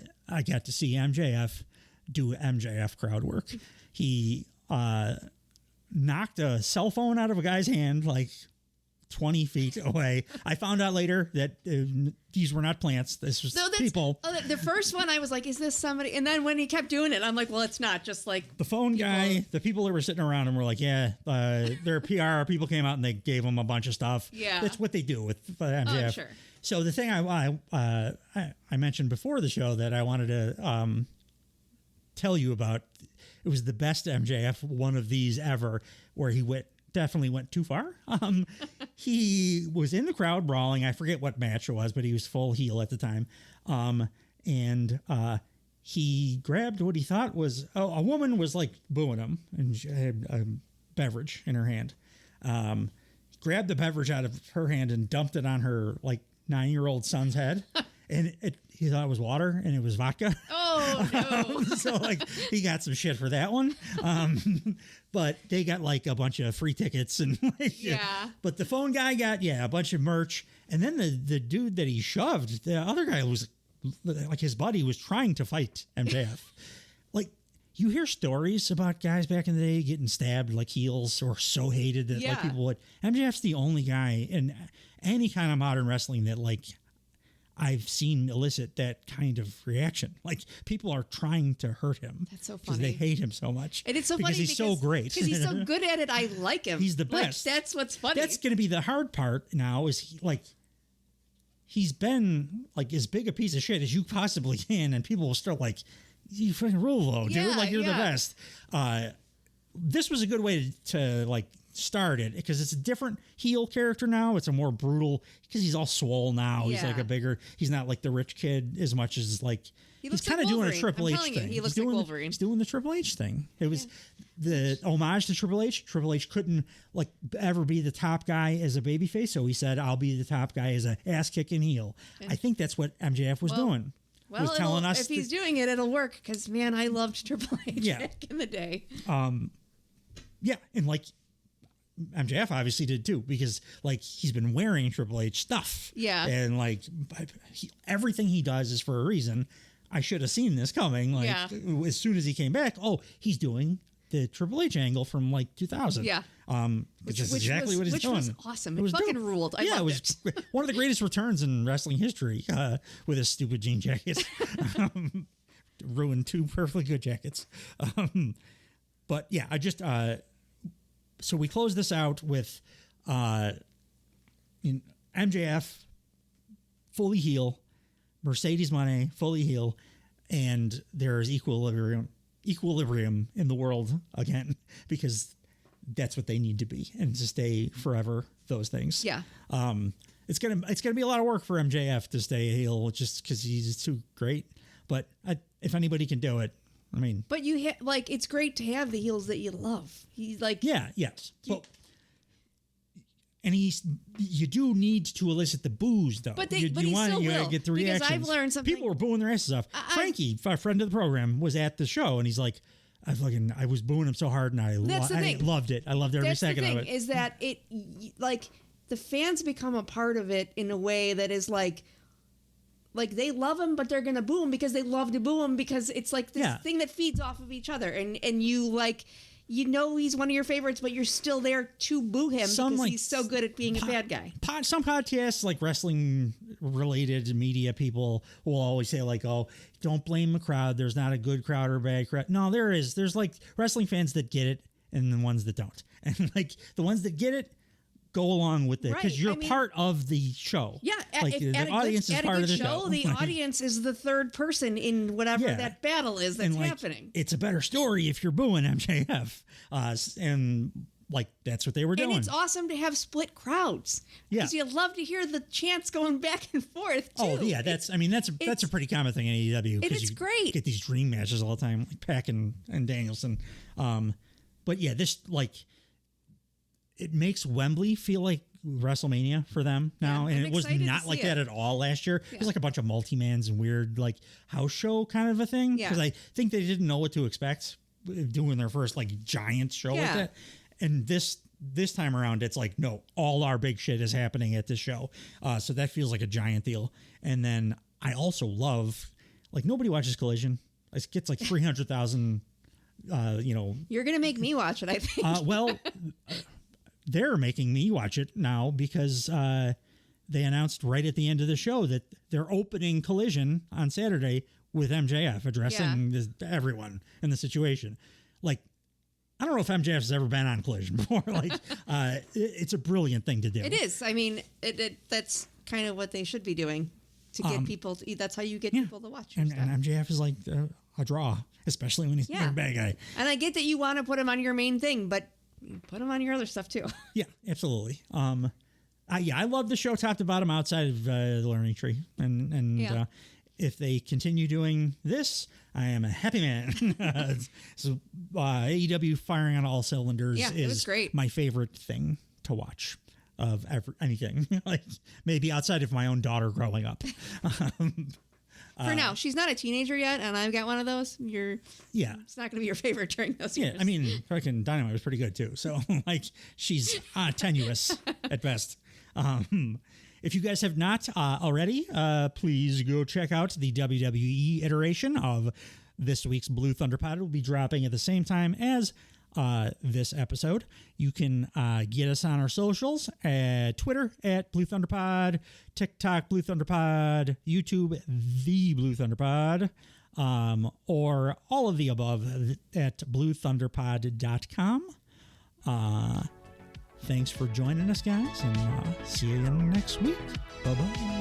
got to see MJF do MJF crowd work. He knocked a cell phone out of a guy's hand like 20 feet away. I found out later that these were not plants. This was people. The first one, I was like, is this somebody? And then when he kept doing it, I'm like, well, it's not just like the phone people. Guy. The people that were sitting around him were like, their PR people came out and they gave him a bunch of stuff. Yeah. That's what they do with MJF. Oh, sure. So the thing I mentioned before the show that I wanted to tell you about, it was the best MJF one of these ever, where he definitely went too far. He was in the crowd brawling. I forget what match it was, but he was full heel at the time. And he grabbed what he thought was a woman was like booing him, and she had a beverage in her hand. Grabbed the beverage out of her hand and dumped it on her like 9-year-old son's head. And he thought it was water, and it was vodka. Oh, no. So, like, he got some shit for that one. But they got, like, a bunch of free tickets. And like, but the phone guy got, a bunch of merch. And then the dude that he shoved, the other guy was, like, his buddy was trying to fight MJF. Like, you hear stories about guys back in the day getting stabbed, like, heels, or so hated that, like, people would. MJF's the only guy in any kind of modern wrestling that, like, I've seen elicit that kind of reaction. Like, people are trying to hurt him. That's so funny. Because they hate him so much. And it's so funny because he's so great. Because he's so good at it, I like him. He's the best. Like, that's what's funny. That's going to be the hard part now is, he's been, like, as big a piece of shit as you possibly can, and people will still, like, you fucking rule, though, dude. Like, you're the best. This was a good way to like, start it, because it's a different heel character now. It's a more brutal, because he's all swole now. He's like he's not like the rich kid as much as like he's kind of doing a Triple H thing. He looks like Wolverine. He's doing the Triple H thing. It was the homage to Triple H. Triple H couldn't like ever be the top guy as a babyface, so he said, "I'll be the top guy as a ass kicking heel." I think that's what MJF was doing. Well, was telling us if he's doing it, it'll work, because man, I loved Triple H back in the day. And like MJF obviously did too, because like he's been wearing Triple H stuff. Yeah. And like everything he does is for a reason. I should have seen this coming. Like as soon as he came back, he's doing the Triple H angle from like 2000. Yeah. Which is exactly what he's doing. Which was awesome. It fucking ruled. I loved it was one of the greatest returns in wrestling history, with his stupid jean jacket. Ruined 2 perfectly good jackets. But yeah, I just, so we close this out with MJF fully heel, Mercedes Moné fully heel, and there's equilibrium in the world again, because that's what they need to be, and to stay forever those things. Yeah. It's gonna be a lot of work for MJF to stay heel, just because he's too great. But if anybody can do it, I mean, but like, it's great to have the heels that you love. He's like, and you do need to elicit the boos, though. But you still will, get the reactions. Because I've learned something. People were booing their asses off. Frankie, a friend of the program, was at the show, and he's like, I was booing him so hard, and I loved it. I loved every second of it. Is that it? Like, the fans become a part of it in a way that is like they love him, but they're gonna boo him because they love to boo him, because it's like this thing that feeds off of each other, and you like, he's one of your favorites, but you're still there to boo him because he's so good at being a bad guy. Some podcasts, like wrestling related media people, will always say like, "Oh, don't blame the crowd. There's not a good crowd or a bad crowd." No, there is. There's like wrestling fans that get it, and the ones that don't, and like the ones that get it go along with it, because you're part of the show. Yeah, like the audience is part of the show. The audience is the third person in whatever that battle is that's happening. It's a better story if you're booing MJF, and like that's what they were doing. And it's awesome to have split crowds. Yeah. Because you love to hear the chants going back and forth, too. Oh, yeah. That's a pretty common thing in AEW. And it's great. Get these dream matches all the time, like Pac and Danielson. But yeah, this, like, it makes Wembley feel like WrestleMania for them now. Yeah, and I'm it was excited not to like see that it. at all last year. Yeah. It was like a bunch of multi-mans and weird, like, house show kind of a thing. Yeah. Because I think they didn't know what to expect doing their first, like, giant show like that. And this time around, it's like, no, all our big shit is happening at this show. So that feels like a giant deal. And then I also love, like, nobody watches Collision. It gets like 300,000, You're going to make me watch it, I think. They're making me watch it now because they announced right at the end of the show that they're opening Collision on Saturday with MJF addressing everyone in the situation. Like, I don't know if MJF has ever been on Collision before. Like, it's a brilliant thing to do. It is. I mean, that's kind of what they should be doing to get people to. That's how you get people to watch your stuff. And MJF is like a draw, especially when he's a bad guy. And I get that you want to put him on your main thing, but put him on your other stuff too. Yeah, absolutely. I love the show top to bottom outside of the Learning Tree, and if they continue doing this, I am a happy man. So AEW firing on all cylinders it was is great. My favorite thing to watch of anything, like maybe outside of my own daughter growing up. For now, she's not a teenager yet, and I've got one of those. It's not going to be your favorite during those years. Yeah, I mean, fucking Dynamite was pretty good too. So like, she's tenuous at best. If you guys have not already, please go check out the WWE iteration of this week's Blue Thunder Pod. It will be dropping at the same time as this episode. You can get us on our socials at Twitter at Blue Thunder Pod, TikTok Blue Thunder Pod, YouTube The Blue Thunder Pod, or all of the above at bluethunderpod.com. Thanks for joining us, guys, and see you next week. Bye-bye.